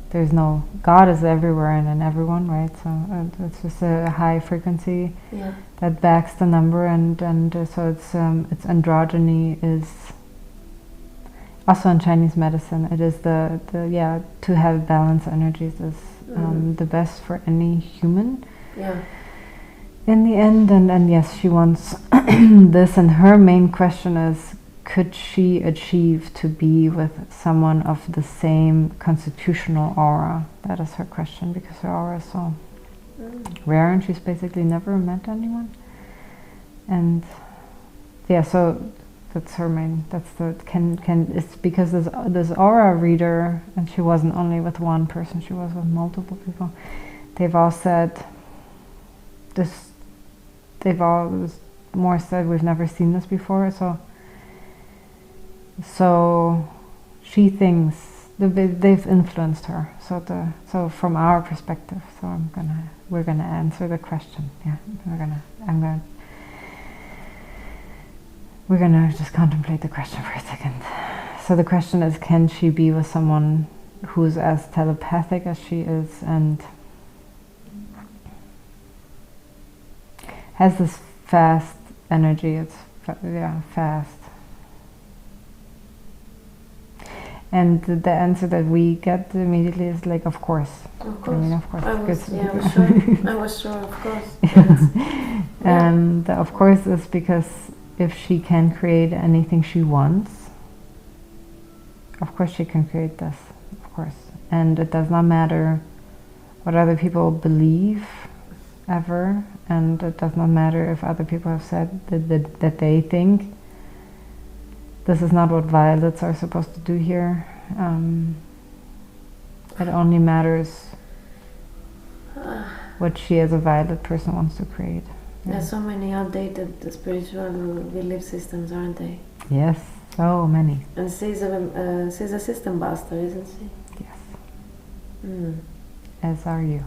there's no God is everywhere and in everyone, right? So it's just a high frequency that backs the number, and so it's androgyny is also in Chinese medicine. It is the to have balanced energies is the best for any human. Yeah. In the end, and yes, she wants this, and her main question is, could she achieve to be with someone of the same constitutional aura? That is her question, because her aura is so rare, and she's basically never met anyone. And yeah, so that's her main. That's the it's because this aura reader, and she wasn't only with one person; she was with multiple people. They've all said this. They've all more said, we've never seen this before, so she thinks they've influenced her. So from our perspective, so we're gonna answer the question. Yeah, we're gonna just contemplate the question for a second. So the question is, can she be with someone who's as telepathic as she is and has this fast energy? It's fast. And the answer that we get immediately is like, of course. Of course. I mean, of course. I was sure, of course. Yes. And of course is because if she can create anything she wants, of course she can create this, of course. And it does not matter what other people believe ever, and it does not matter if other people have said that they think this is not what violets are supposed to do here. It only matters what she as a violet person wants to create. There's so many outdated spiritual belief systems, aren't they? Yes, so many. And she's a system buster, isn't she? Yes. As are you.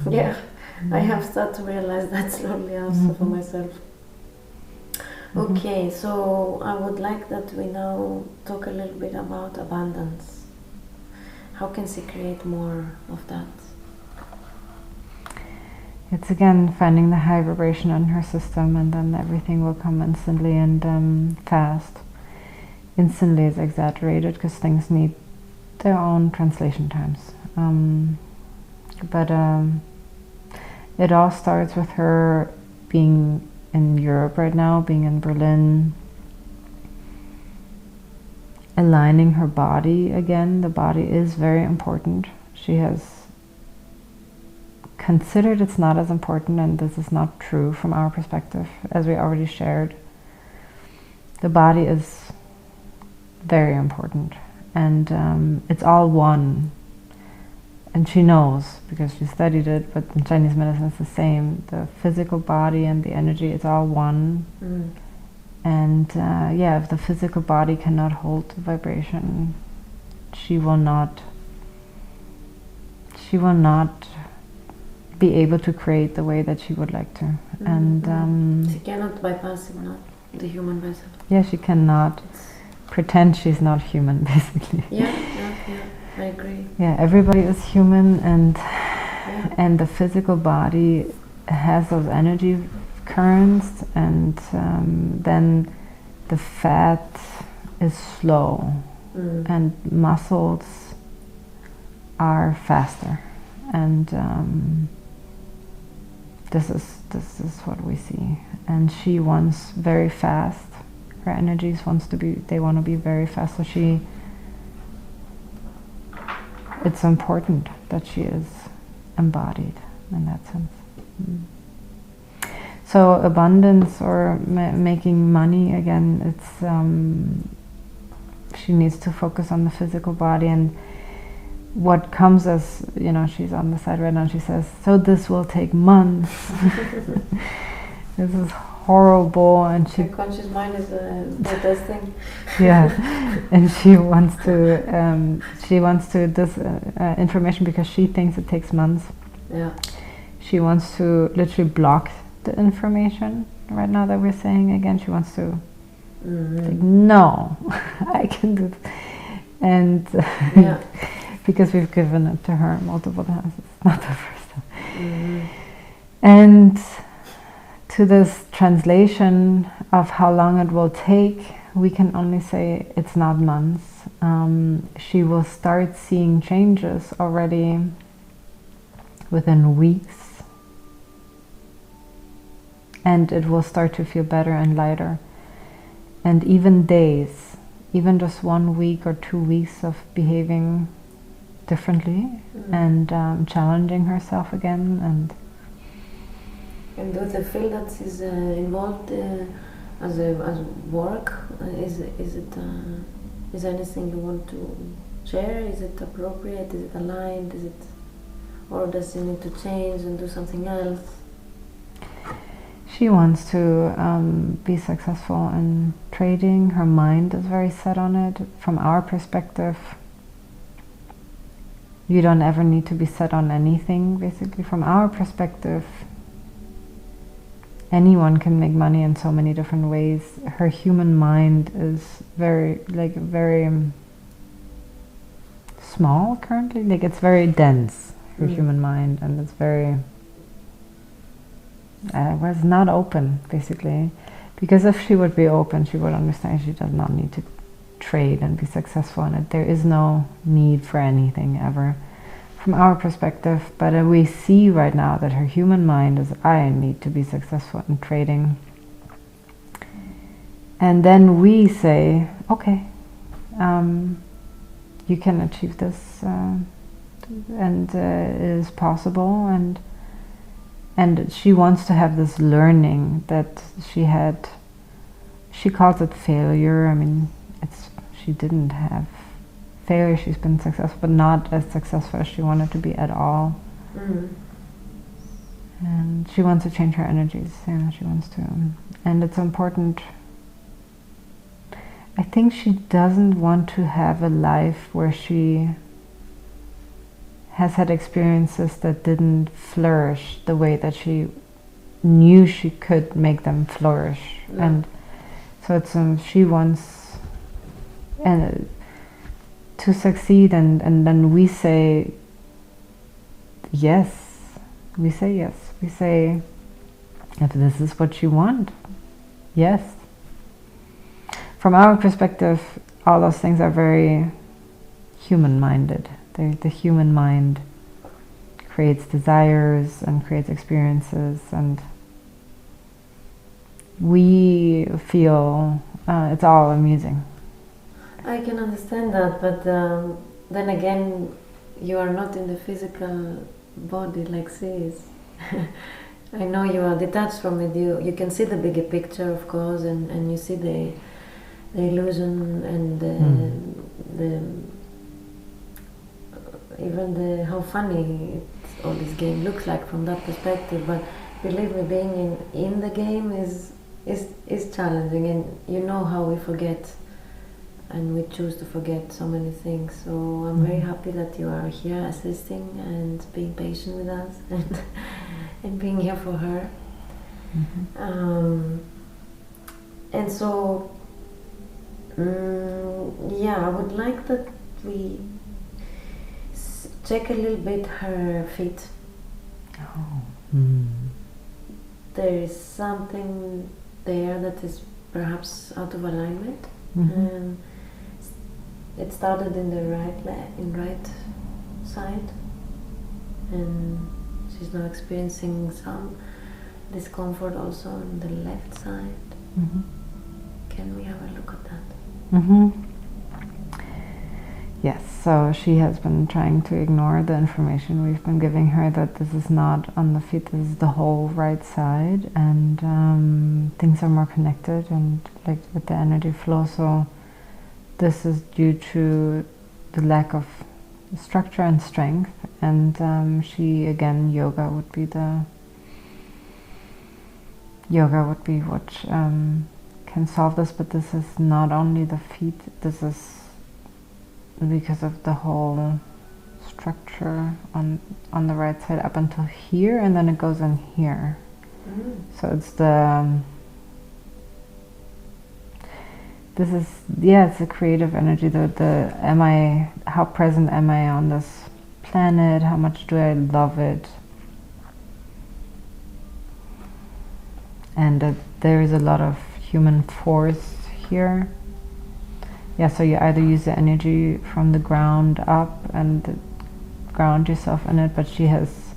Yeah, I have started to realize that slowly also for myself. Okay, so I would like that we now talk a little bit about abundance. How can she create more of that? It's again finding the high vibration in her system, and then everything will come instantly and fast. Instantly is exaggerated because things need their own translation times. But it all starts with her being in Europe right now, being in Berlin, aligning her body again. The body is very important. She has considered it's not as important, and this is not true from our perspective, as we already shared. The body is very important, and it's all one. And she knows, because she studied it, but in Chinese medicine it's the same. The physical body and the energy, it's all one. And yeah, if the physical body cannot hold the vibration, she will not be able to create the way that she would like to. And she cannot bypass it, not the human vessel. Yeah, she cannot pretend she's not human, basically. Yeah, I agree. Yeah, everybody is human, and the physical body has those energy currents, and then the fat is slow, and muscles are faster, and this is what we see. And she wants very fast. Her energies want to be very fast. So it's important that she is embodied in that sense. So abundance, or making money, again, it's she needs to focus on the physical body. And what comes as, she's on the side right now, she says, so this will take months. This is horrible. And her conscious mind is the best thing. Yeah, and she wants this information because she thinks it takes months. Yeah, she wants to literally block the information right now that we're saying. Again, she wants to like, no, I can do this. And because we've given it to her multiple times, it's not the first time. And to this translation of how long it will take, we can only say it's not months. She will start seeing changes already within weeks, and it will start to feel better and lighter. And even days, even just 1 week or 2 weeks of behaving differently and challenging herself again. And do the field that is involved as work, is there anything you want to share? Is it appropriate? Is it aligned? Or does she need to change and do something else? She wants to be successful in trading. Her mind is very set on it. From our perspective, you don't ever need to be set on anything, basically. From our perspective, anyone can make money in so many different ways. Her human mind is very small currently. Like, it's very dense, her human mind, and it's very was not open, basically. Because if she would be open, she would understand she does not need to trade and be successful in it. There is no need for anything ever, from our perspective. But we see right now that her human mind is, I need to be successful in trading. And then we say, okay, you can achieve this, and it is possible. And she wants to have this learning that she had. She calls it failure. I mean, she didn't have failure. She's been successful, but not as successful as she wanted to be at all. And she wants to change her energies. She wants to, and it's important. I think she doesn't want to have a life where she has had experiences that didn't flourish the way that she knew she could make them flourish. And so it's she wants to succeed, and then we say yes. We say yes. We say, if this is what you want, yes. From our perspective, all those things are very human-minded. The human mind creates desires and creates experiences, and we feel it's all amusing. I can understand that, but then again, you are not in the physical body like she is. I know you are detached from it. You can see the bigger picture, of course, and you see the illusion and the even how funny all this game looks like from that perspective. But believe me, being in the game is challenging, and you know how we forget, and we choose to forget so many things. So I'm very happy that you are here assisting and being patient with us and being here for her. And so yeah, I would like that we check a little bit her feet. There is something there that is perhaps out of alignment. It started in the right side, and she's now experiencing some discomfort also on the left side. Can we have a look at that? Yes, so she has been trying to ignore the information we've been giving her that this is not on the feet, this is the whole right side, and things are more connected and like with the energy flow. So this is due to the lack of structure and strength, and she, again, yoga would be what can solve this, but this is not only the feet, this is because of the whole structure on the right side up until here, and then it goes in here. So it's it's a creative energy. How present am I on this planet? How much do I love it? And there is a lot of human force here. Yeah, so you either use the energy from the ground up and ground yourself in it, but she has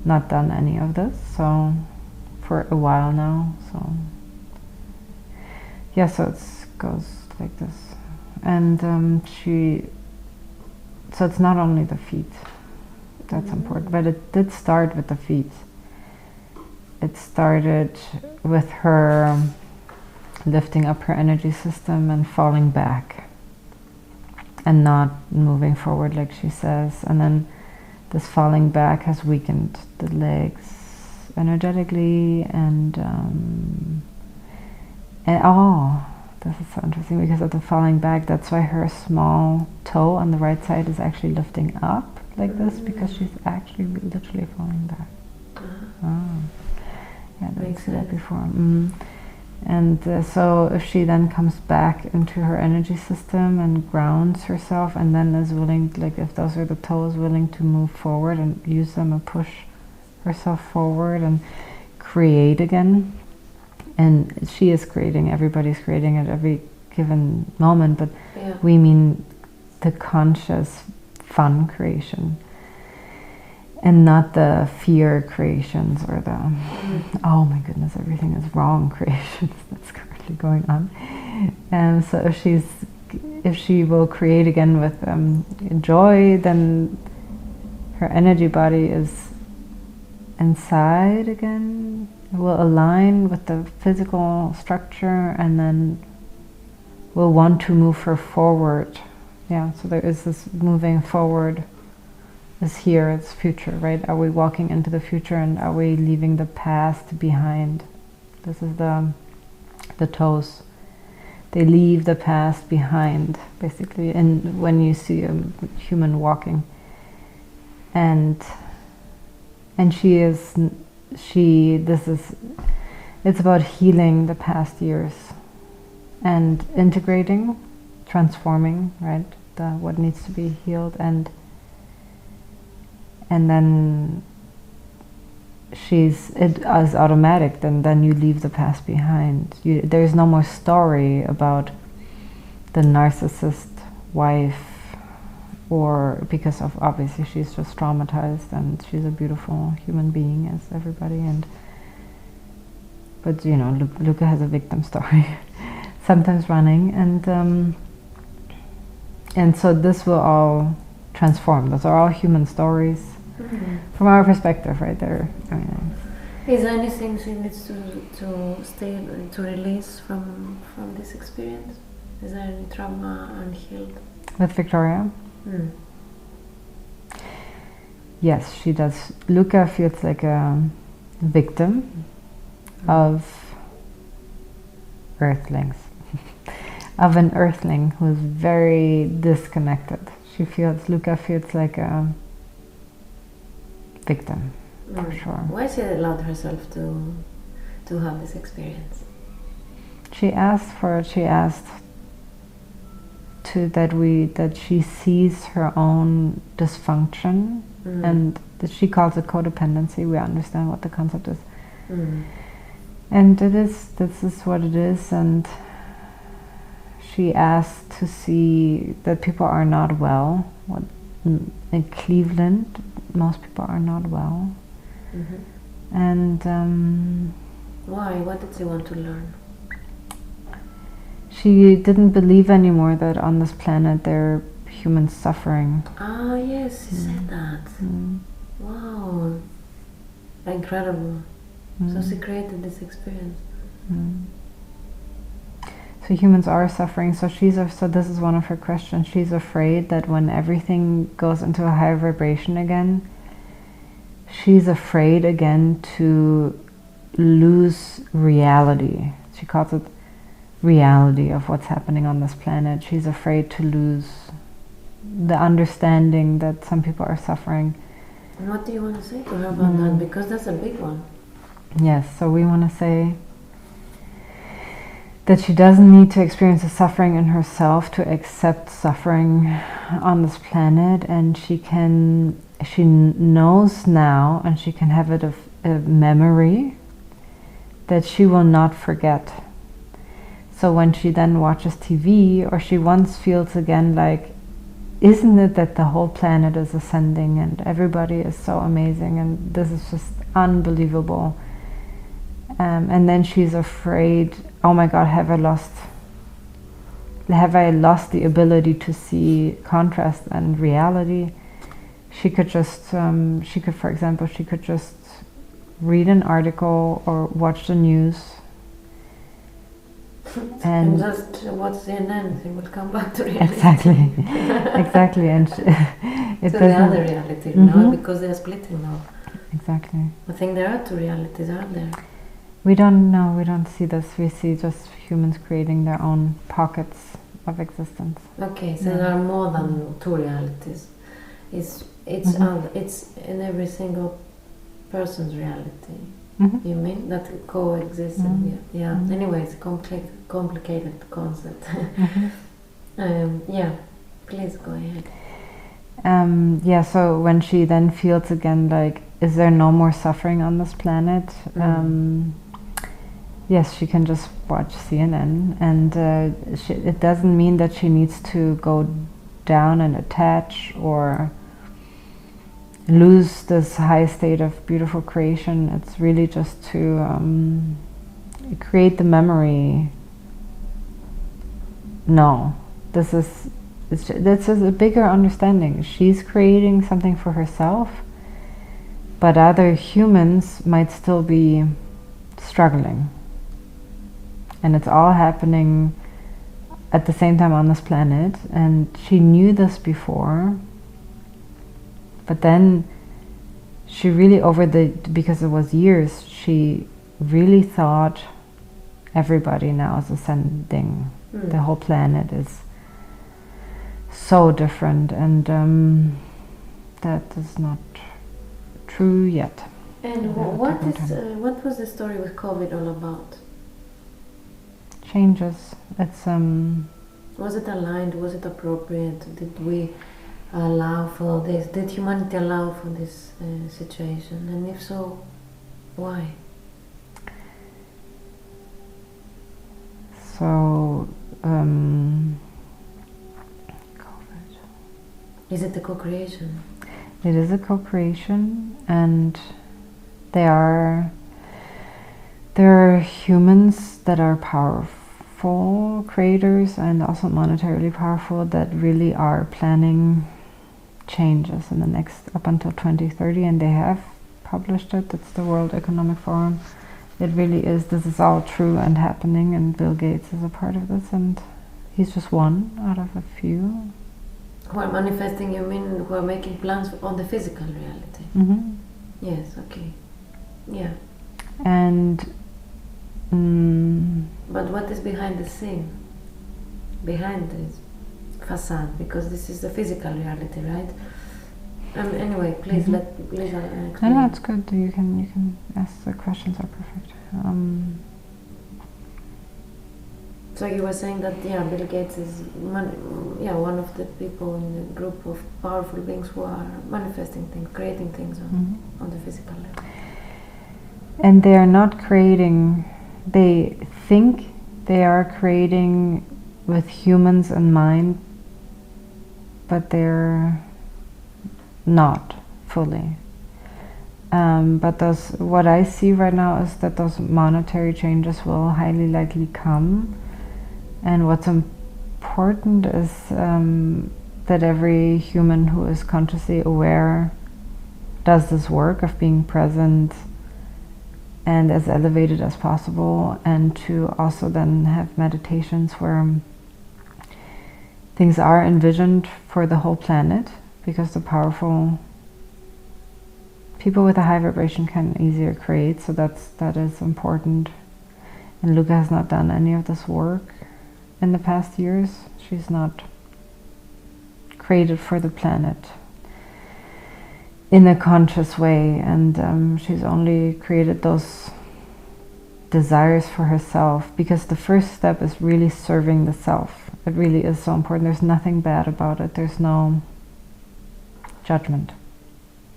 not done any of this, so for a while now. So yeah, so it goes like this, and so it's not only the feet that's important, but it did start with the feet. It started with her lifting up her energy system and falling back and not moving forward like she says, and then this falling back has weakened the legs energetically, and this is so interesting because of the falling back. That's why her small toe on the right side is actually lifting up like this, because she's actually literally falling back. Yeah, I didn't see that before. And so if she then comes back into her energy system and grounds herself, and then is willing, like if those are the toes, willing to move forward and use them and push herself forward and create again. And she is creating, everybody's creating at every given moment, but we mean the conscious, fun creation, and not the fear creations or the oh my goodness, everything is wrong creations that's currently going on. And so if she will create again with joy, then her energy body is inside again. It will align with the physical structure, and then will want to move her forward. Yeah, so there is this moving forward. Is here, it's future, right? Are we walking into the future, and are we leaving the past behind? This is the toes. They leave the past behind, basically, and when you see a human walking. And it's about healing the past years and integrating, transforming, right? What needs to be healed, and then it is automatic. Then you leave the past behind. There's no more story about the narcissist wife, or because of obviously she's just traumatized and she's a beautiful human being as everybody. But you know, Luca has a victim story, sometimes running, and And so this will all transform. Those are all human stories from our perspective, right there. I mean, is there anything she needs to release from this experience? Is there any trauma unhealed? With Victoria? Yes, she does. Luca feels like a victim of earthlings, of an earthling who's very disconnected. Luca feels like a victim, for sure. Why she allowed herself to have this experience? She asked for it. She asked that she sees her own dysfunction, and that she calls it codependency. We understand what the concept is, and this is what it is. And she asked to see that people are not well. In Cleveland, most people are not well, and why? What did she want to learn? She didn't believe anymore that on this planet there are humans suffering. Ah, yes, she said that. Wow, incredible. So she created this experience. So humans are suffering. So so this is one of her questions. She's afraid that when everything goes into a higher vibration again, she's afraid again to lose reality. She calls it reality of what's happening on this planet. She's afraid to lose the understanding that some people are suffering. And what do you want to say to her about that? Because that's a big one. Yes, so we want to say that she doesn't need to experience the suffering in herself to accept suffering on this planet, and she knows now, and she can have it a memory that she will not forget. So when she then watches TV, or she once feels again like, isn't it that the whole planet is ascending and everybody is so amazing and this is just unbelievable, and then she's afraid, oh my God, have I lost the ability to see contrast and reality? She could just for example, she could just read an article or watch the news and just watch CNN, it will come back to reality. Exactly, and it's the other reality now, because they're splitting now. Exactly. I think there are two realities, aren't there? We don't know. We don't see this. We see just humans creating their own pockets of existence. Okay, so there are more than two realities. It's in every single person's reality. You mean that coexist? Yeah. Anyway, it's a complicated concept. Yeah, please go ahead. Yeah. So when she then feels again like, is there no more suffering on this planet? Yes, she can just watch CNN, and it doesn't mean that she needs to go down and attach or lose this high state of beautiful creation. It's really just to create the memory. No, this is a bigger understanding. She's creating something for herself, but other humans might still be struggling. And it's all happening at the same time on this planet. And she knew this before. But then she really, because it was years, she really thought everybody now is ascending. The whole planet is so different. And that is not true yet. And what was the story with COVID all about? Changes. It's Was it aligned? Was it appropriate? Did we allow for this? Did humanity allow for this situation? And if so, why? So, COVID. Is it a co-creation? It is a co-creation, and there are humans that are powerful powerful creators and also monetarily powerful that really are planning changes in the next up until 2030, and they have published it. It's the World Economic Forum. It really is. This is all true and happening, and Bill Gates is a part of this, and he's just one out of a few. Who are manifesting, you mean who are making plans on the physical reality? Mm-hmm. Yes, okay. Yeah. And but what is behind the scene? Behind this facade? Because this is the physical reality, right? Anyway, please mm-hmm. please explain. No, it's good. You can ask the questions. Are perfect. So you were saying that Bill Gates is one of the people in the group of powerful beings who are manifesting things, creating things on the physical level. And they are not creating. They think they are creating with humans in mind, but they're not fully. But what I see right now is that those monetary changes will highly likely come. And what's important is that every human who is consciously aware does this work of being present and as elevated as possible, and to also then have meditations where things are envisioned for the whole planet, because the powerful people with a high vibration can easier create. So that is important. And Luca has not done any of this work in the past years. She's not created for the planet in a conscious way, and she's only created those desires for herself, because the first step is really serving the self. It really is so important. There's nothing bad about it. There's no judgment.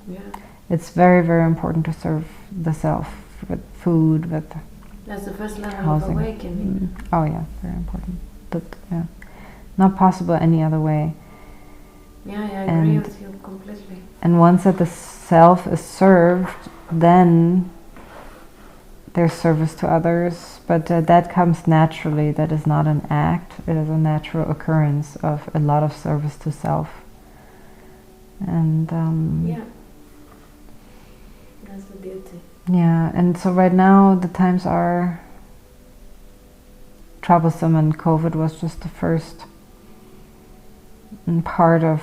Yeah. It's very, very important to serve the self with food, with that's the first level housing. Of awakening. Oh yeah, very important. But yeah, not possible any other way. Yeah, I agree with you completely. And once that the self is served, then there's service to others. But that comes naturally. That is not an act. It is a natural occurrence of a lot of service to self. And yeah, that's the beauty. Yeah, and so right now the times are troublesome, and COVID was just the first part of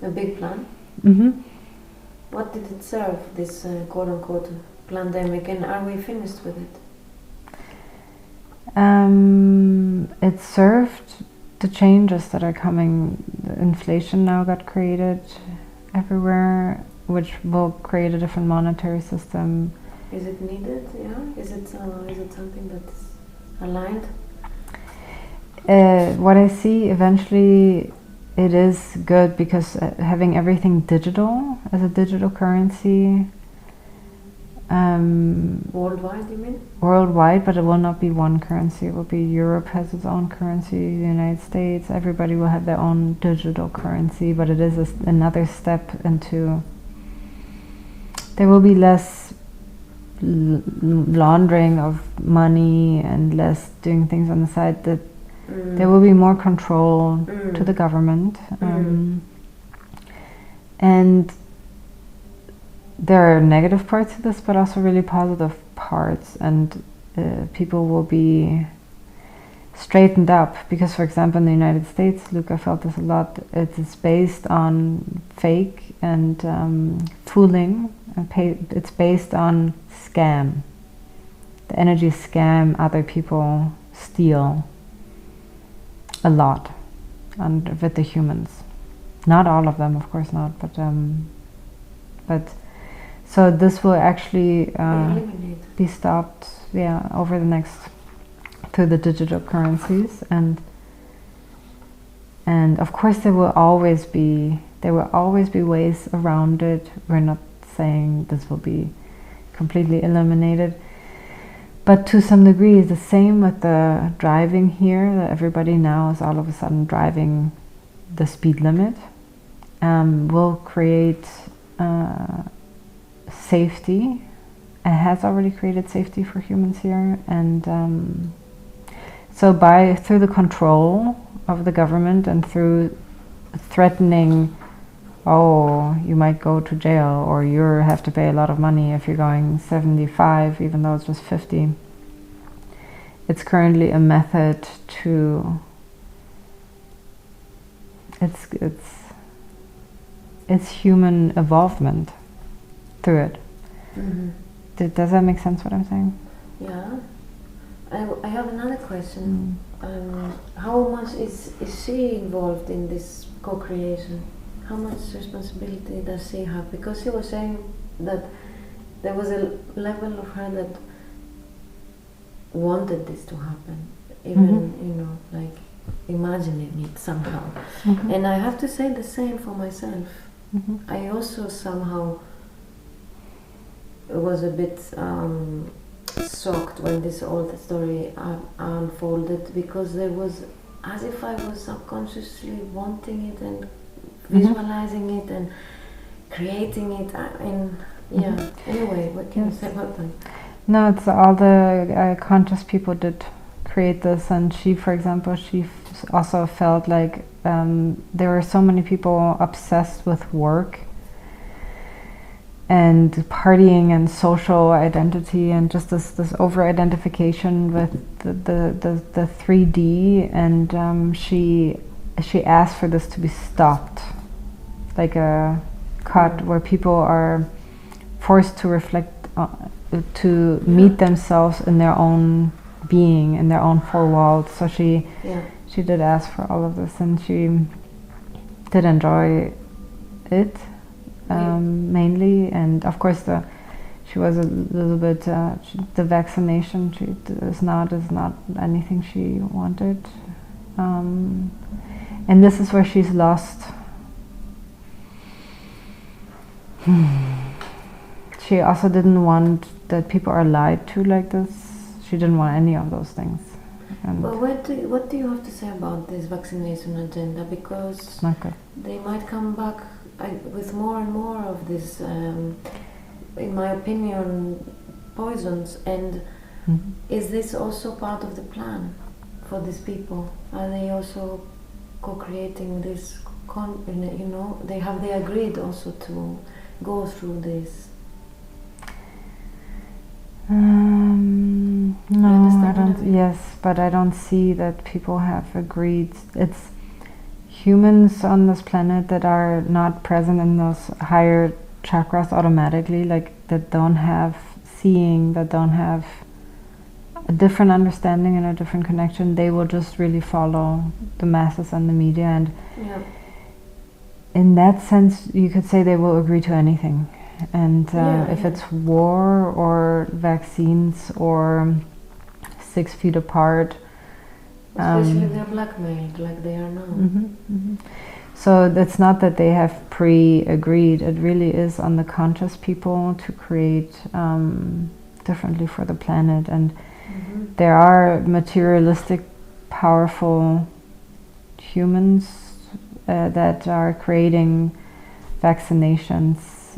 a big plan. Mm-hmm. What did it serve, this quote-unquote pandemic, and are we finished with it? It served the changes that are coming. The inflation now got created everywhere, which will create a different monetary system. Is it needed? Yeah. Is it something that's aligned? What I see eventually, it is good, because having everything digital as a digital currency. Worldwide, you mean? Worldwide, but it will not be one currency. It will be Europe has its own currency, the United States, everybody will have their own digital currency, but it is another step into. There will be less laundering of money and less doing things on the side. That there will be more control to the government, and there are negative parts to this, but also really positive parts, and people will be straightened up, because, for example, in the United States, Luca felt this a lot, it is based on fake and fooling, and it's based on scam. The energy scam, other people steal a lot, and with the humans. Not all of them, of course not, but so this will actually be stopped, over the next, through the digital currencies, and of course there will always be ways around it. We're not saying this will be completely eliminated, but to some degree, the same with the driving here. That everybody now is all of a sudden driving the speed limit. Will create safety. It has already created safety for humans here, and So through the control of the government and through threatening, oh, you might go to jail, or you have to pay a lot of money if you're going 75, even though it's just 50. It's currently a method to, it's human evolvement through it. Does that make sense what I'm saying? Yeah. I have another question. How much is she involved in this co-creation? How much responsibility does she have? Because she was saying that there was a level of her that wanted this to happen, even you know, like imagining it somehow. And I have to say the same for myself. I also somehow was a bit shocked when this old story unfolded, because there was as if I was subconsciously wanting it and visualizing it and creating it. Anyway, what can you say about that? No, it's all the conscious people did create this, and she, for example, she also felt like there were so many people obsessed with work and partying and social identity and just this over-identification with the 3D, and she asked for this to be stopped, like a cut where people are forced to reflect, to meet themselves in their own being, in their own four walls. So she did ask for all of this, and she did enjoy it. Mainly, and of course she was a little bit the vaccination is not anything she wanted, and this is where she's lost. She also didn't want that people are lied to like this. She didn't want any of those things. But what do you have to say about this vaccination agenda? Because it's not good. They might come back with more and more of this, in my opinion, poisons. And is this also part of the plan for these people? Are they also co-creating this? They agreed also to go through this? No, I don't. Yes, but I don't see that people have agreed. It's humans on this planet that are not present in those higher chakras automatically, like that don't have seeing, that don't have a different understanding and a different connection. They will just really follow the masses and the media, and in that sense you could say they will agree to anything. And if it's war or vaccines or 6 feet apart, especially if they're blackmailed like they are now. So it's not that they have pre-agreed. It really is on the conscious people to create differently for the planet. And there are materialistic, powerful humans that are creating vaccinations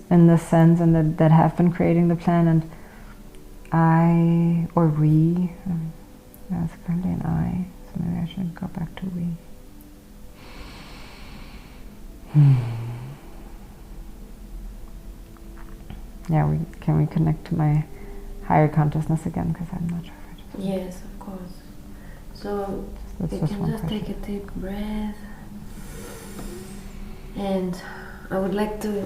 in this sense, and that have been creating the plan. And I, or we, that's currently an I, so maybe I should go back to we. Yeah, can we connect to my higher consciousness again, because I'm not sure. Yes, of course. So you can just take a deep breath, and I would like to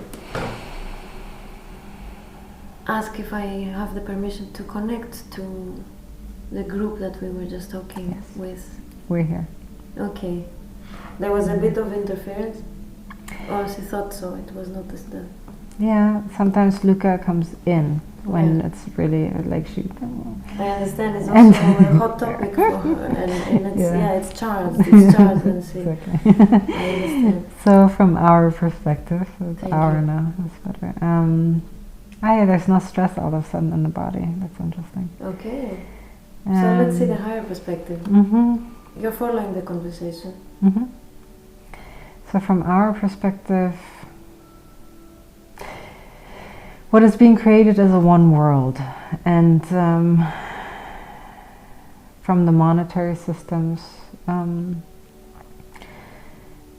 ask if I have the permission to connect to the group that we were just talking with. We're here. Okay. There was a bit of interference? Or she thought so, it was not disturbed? Yeah, sometimes Luca comes in when it's really like she... I understand, it's also a hot topic for her, and it's, it's charged, and she... Exactly. I understand. So from our perspective, it's our now, that's better. There's no stress all of a sudden in the body. That's interesting. Okay. So let's see the higher perspective. You're following the conversation. So from our perspective, what is being created is a one world. And from the monetary systems.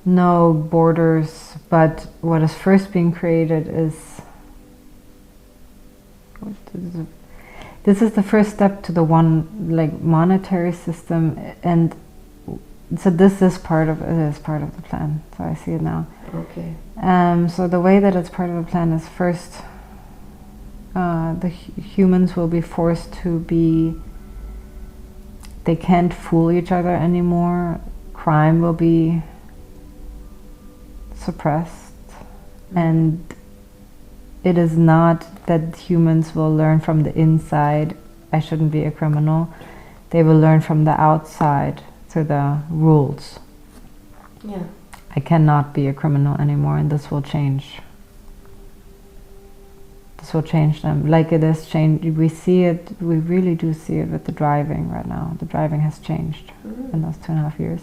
No borders, but what is first being created is, this is the first step to the one, like, monetary system, and so this is part of the plan. So I see it now. Okay. So the way that it's part of the plan is, first the humans will be forced to be, they can't fool each other anymore. Crime will be suppressed, and it is not that humans will learn from the inside, I shouldn't be a criminal. They will learn from the outside through the rules. Yeah. I cannot be a criminal anymore, and this will change. This will change them. Like it has changed. We see it, we really do see it with the driving right now. The driving has changed in those 2.5 years.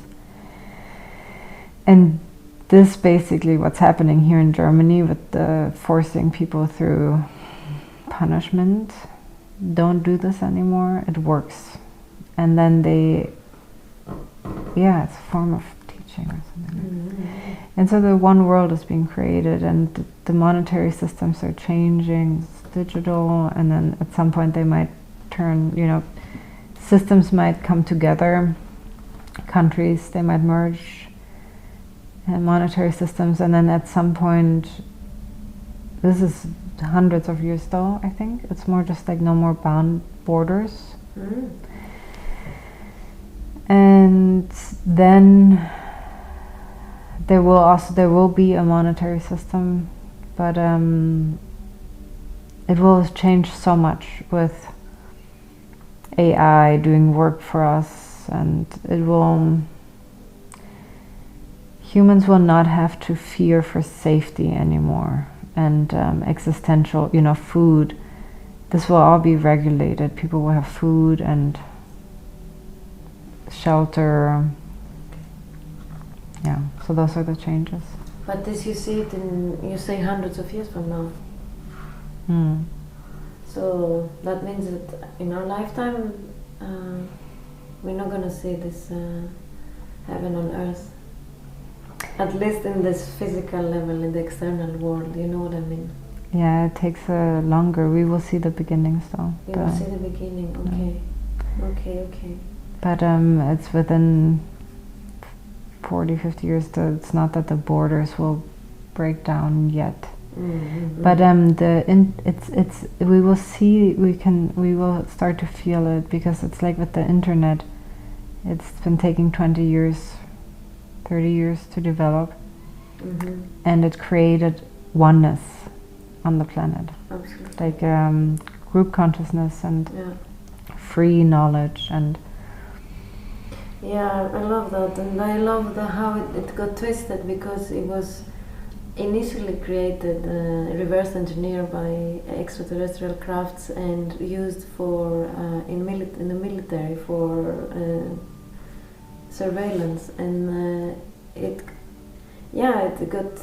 And this basically what's happening here in Germany with the forcing people through punishment. Don't do this anymore. It works. And then they, yeah, it's a form of teaching or something. And so the one world is being created, and the monetary systems are changing. It's digital, and then at some point they might turn, you know, systems might come together, countries, they might merge, and monetary systems, and then at some point, this is hundreds of years though, I think, it's more just like no more bound borders. And then there will be a monetary system, but it will change so much with AI doing work for us, and it will, humans will not have to fear for safety anymore, and existential, you know, food. This will all be regulated. People will have food and shelter. Yeah, so those are the changes. But this, you see it in, you say, hundreds of years from now. So that means that in our lifetime, we're not going to see this heaven on earth. At least in this physical level, in the external world, you know what I mean? Yeah, it takes longer. We will see the beginnings though. We will see the beginning, okay. Yeah. Okay. But it's within 40, 50 years, it's not that the borders will break down yet. But we will see, we will start to feel it, because it's like with the internet, it's been taking 20 years, 30 years to develop, and it created oneness on the planet. Absolutely. Like group consciousness and free knowledge. And yeah, I love that, and I love how it got twisted, because it was initially created, reverse engineered by extraterrestrial crafts and used for in the military for surveillance, and it got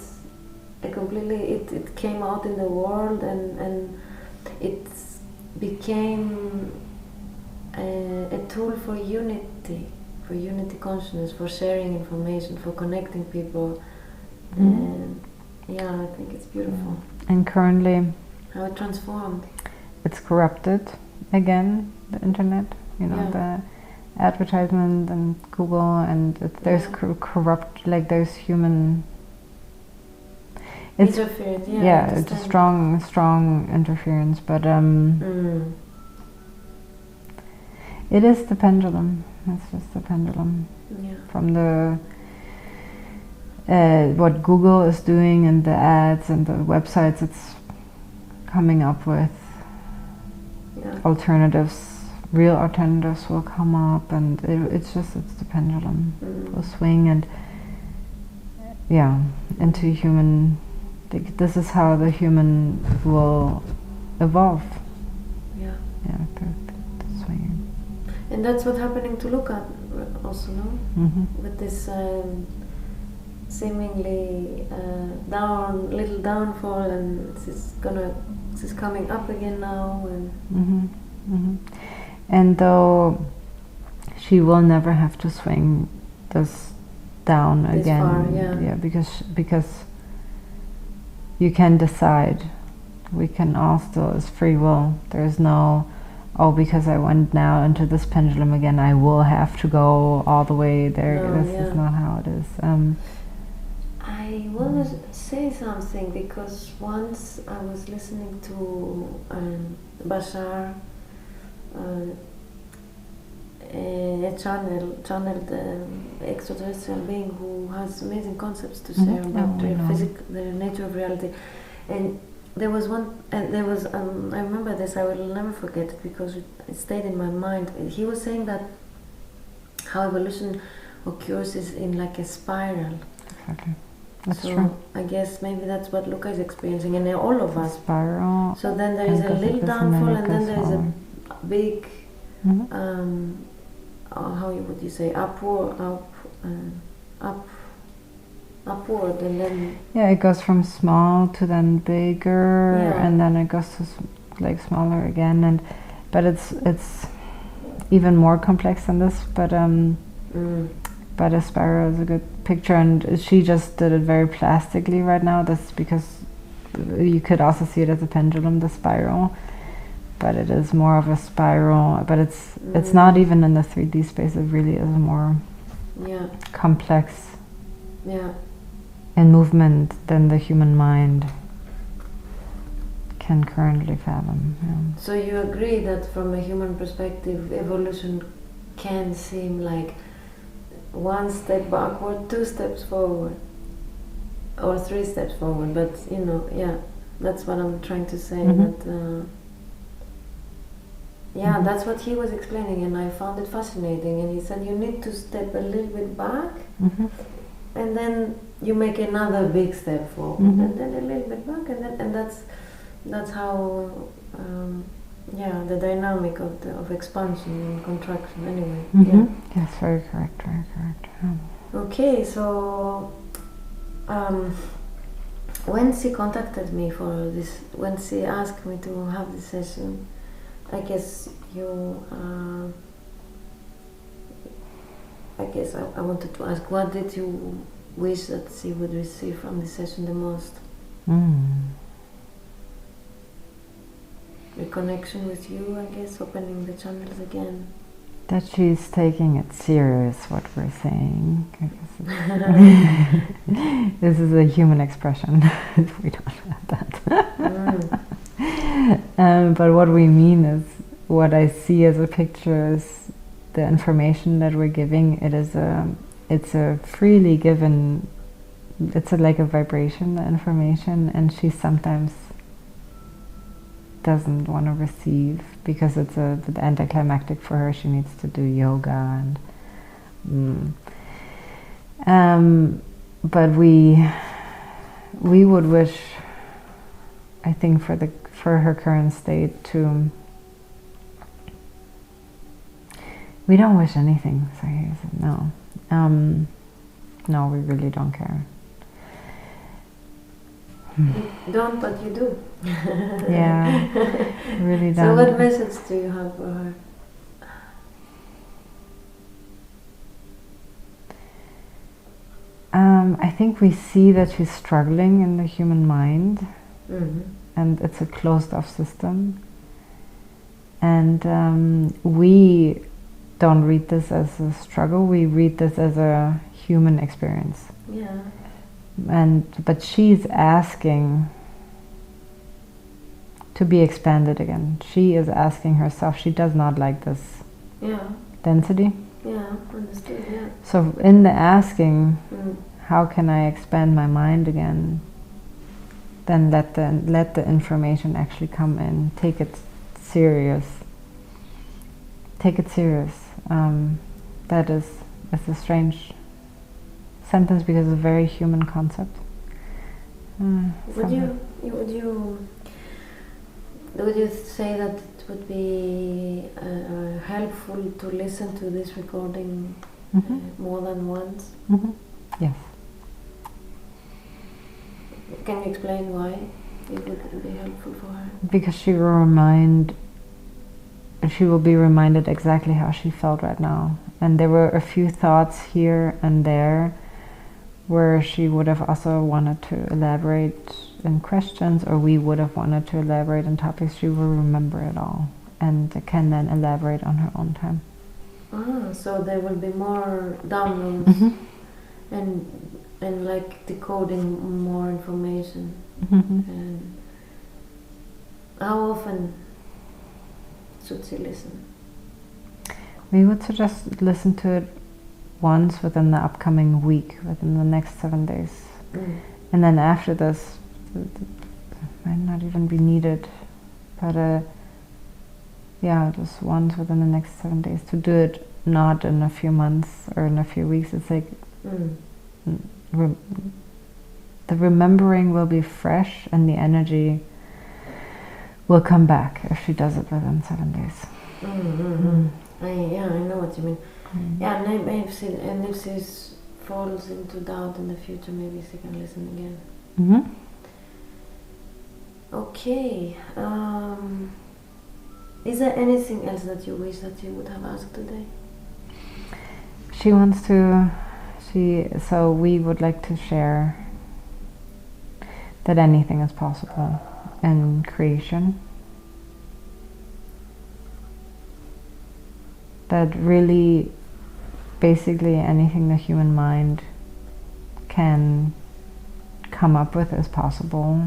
it came out in the world, and it became a tool for unity consciousness, for sharing information, for connecting people. And yeah, I think it's beautiful. And currently, how it transformed. It's corrupted again, the internet, you know, the advertisement and Google, and there's corrupt, like there's human interference. Yeah, it's a strong interference, but it is the pendulum. It's just the pendulum from the what Google is doing, and the ads and the websites it's coming up with. Alternatives, real alternatives will come up, and it's the pendulum will swing, and into human. This is how the human will evolve. The swinging. And that's what's happening to look at also, no? With this seemingly little downfall, and it's coming up again now. And and though she will never have to swing this down This again. far, yeah. Because you can decide. We can all still, as free will. There's no, oh, because I went now into this pendulum again, I will have to go all the way there. No, This is not how it is. I want to say something, because once I was listening to Bashar, a channeled extraterrestrial being who has amazing concepts to share about the nature of reality. And there was one, and there was, I remember this, I will never forget it because it stayed in my mind. He was saying that how evolution occurs is in like a spiral. Exactly. That's so true. I guess maybe that's what Luca is experiencing, and all of us. Spiral. So then there is a little downfall, and then there is a big, how would you say, upward, and then it goes from small to then bigger, and then it goes to like smaller again, but it's even more complex than this. But a spiral is a good picture, and she just did it very plastically right now. That's because you could also see it as a pendulum, the spiral, but it is more of a spiral. But it's not even in the 3D space. It really is more complex in movement than the human mind can currently fathom. So you agree that from a human perspective, evolution can seem like one step backward, 2 steps forward, or 3 steps forward, but that's what I'm trying to say. That that's what he was explaining, and I found it fascinating. And he said you need to step a little bit back, and then you make another big step forward, and then a little bit back, and that's how the dynamic of expansion and contraction. Anyway, Yes, very correct. Very correct. Okay, so when she contacted me for this, when she asked me to have this session, I guess I wanted to ask, what did you wish that she would receive from this session the most? A connection with you, I guess, opening the channels again. That she's taking it serious, what we're saying. This is a human expression. We don't have that. But what we mean is, what I see as a picture is the information that we're giving. It's a freely given. It's like a vibration, the information, and she sometimes doesn't want to receive because it's a bit anticlimactic for her. She needs to do yoga but we would wish, I think, for her current state to. We don't wish anything. So he said no. No, we really don't care. You don't, but you do. Yeah, really don't. So what message do you have for her? I think we see that she's struggling in the human mind, and it's a closed-off system. And we don't read this as a struggle. We read this as a human experience. Yeah. But she's asking to be expanded again. She is asking herself. She does not like this density. Yeah, understood. Yeah. So in the asking, how can I expand my mind again? Then let the information actually come in. Take it serious. Take it serious. That is a strange sentence because it's a very human concept. Would you say that it would be helpful to listen to this recording more than once? Yes. Can you explain why it would be helpful for her? Because she will remind she will be reminded exactly how she felt right now. And there were a few thoughts here and there where she would have also wanted to elaborate in questions, or we would have wanted to elaborate on topics. She will remember it all and can then elaborate on her own time. So there will be more downloads and like decoding more information. And how often should she listen? We would suggest listen to it once within the upcoming week, within the next 7 days. And then after this, it might not even be needed, but just once within the next 7 days, to do it not in a few months or in a few weeks. It's like the remembering will be fresh and the energy will come back if she does it within 7 days. I know what you mean. Yeah, and if she falls into doubt in the future, maybe she can listen again. Okay. Is there anything else that you wish that you would have asked today? She wants to. So we would like to share that anything is possible in creation. That really, basically anything the human mind can come up with is possible.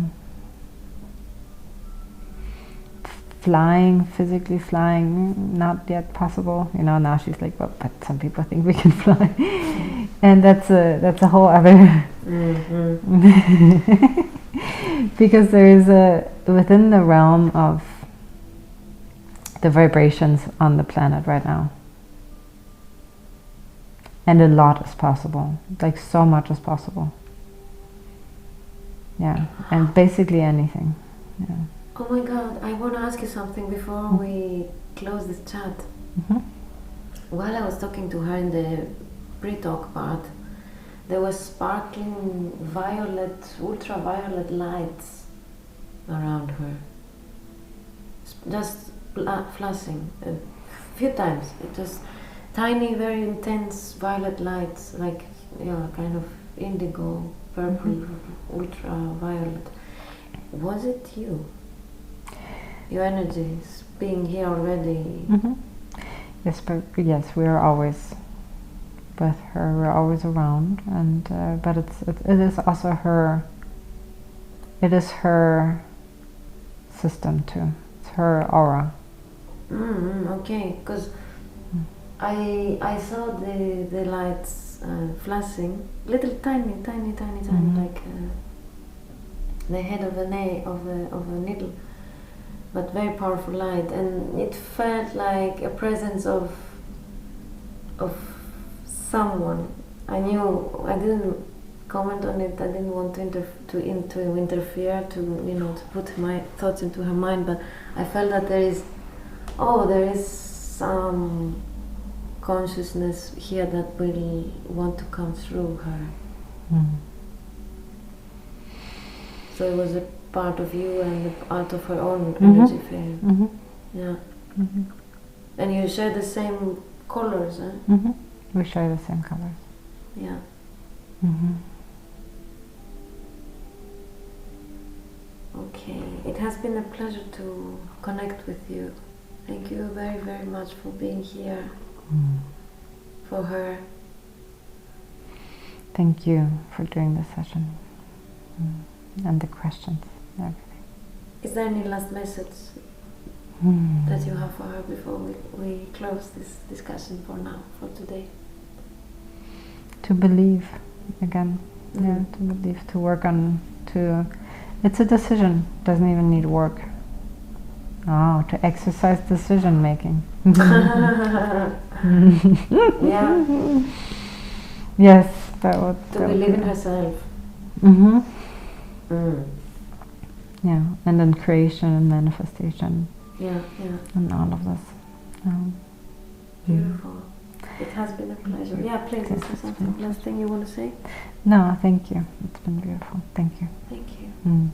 Physically flying, not yet possible. Now she's like, well, but some people think we can fly. And that's a whole other... Because there is within the realm of the vibrations on the planet right now. And a lot is possible. Like so much is possible. Yeah, and basically anything. Yeah. Oh my God, I want to ask you something before we close this chat. While I was talking to her in the pre-talk part, there was sparkling ultraviolet lights around her. Just flashing a few times. It was tiny, very intense violet lights, like kind of indigo, purple, ultraviolet. Was it you? Your energy is being here already. Yes, we are always with her. We're always around, and but it is also her. It is her system too. It's her aura. Okay, because I saw the lights flashing, little tiny, like the head of a needle, but very powerful light, and it felt like a presence of someone. I knew I didn't comment on it. I didn't want to interfere to put my thoughts into her mind, but I felt that there is some consciousness here that will want to come through her. So it was a part of you and a part of her own energy field. Yeah. And you share the same colors, eh? We share the same colors. Yeah. Okay. It has been a pleasure to connect with you. Thank you very, very much for being here for her. Thank you for doing the session and the questions and everything. Is there any last message that you have for her before we close this discussion for today? To believe again. Yeah, to believe, to work on, it's a decision, doesn't even need work. To exercise decision making. Yeah. Yes, that would. To believe in herself. Yeah, and then creation and manifestation. Yeah. And all of this. Beautiful. It has been a pleasure. Yeah, please, is there something last thing you want to say? No, thank you. It's been beautiful. Thank you. Thank you.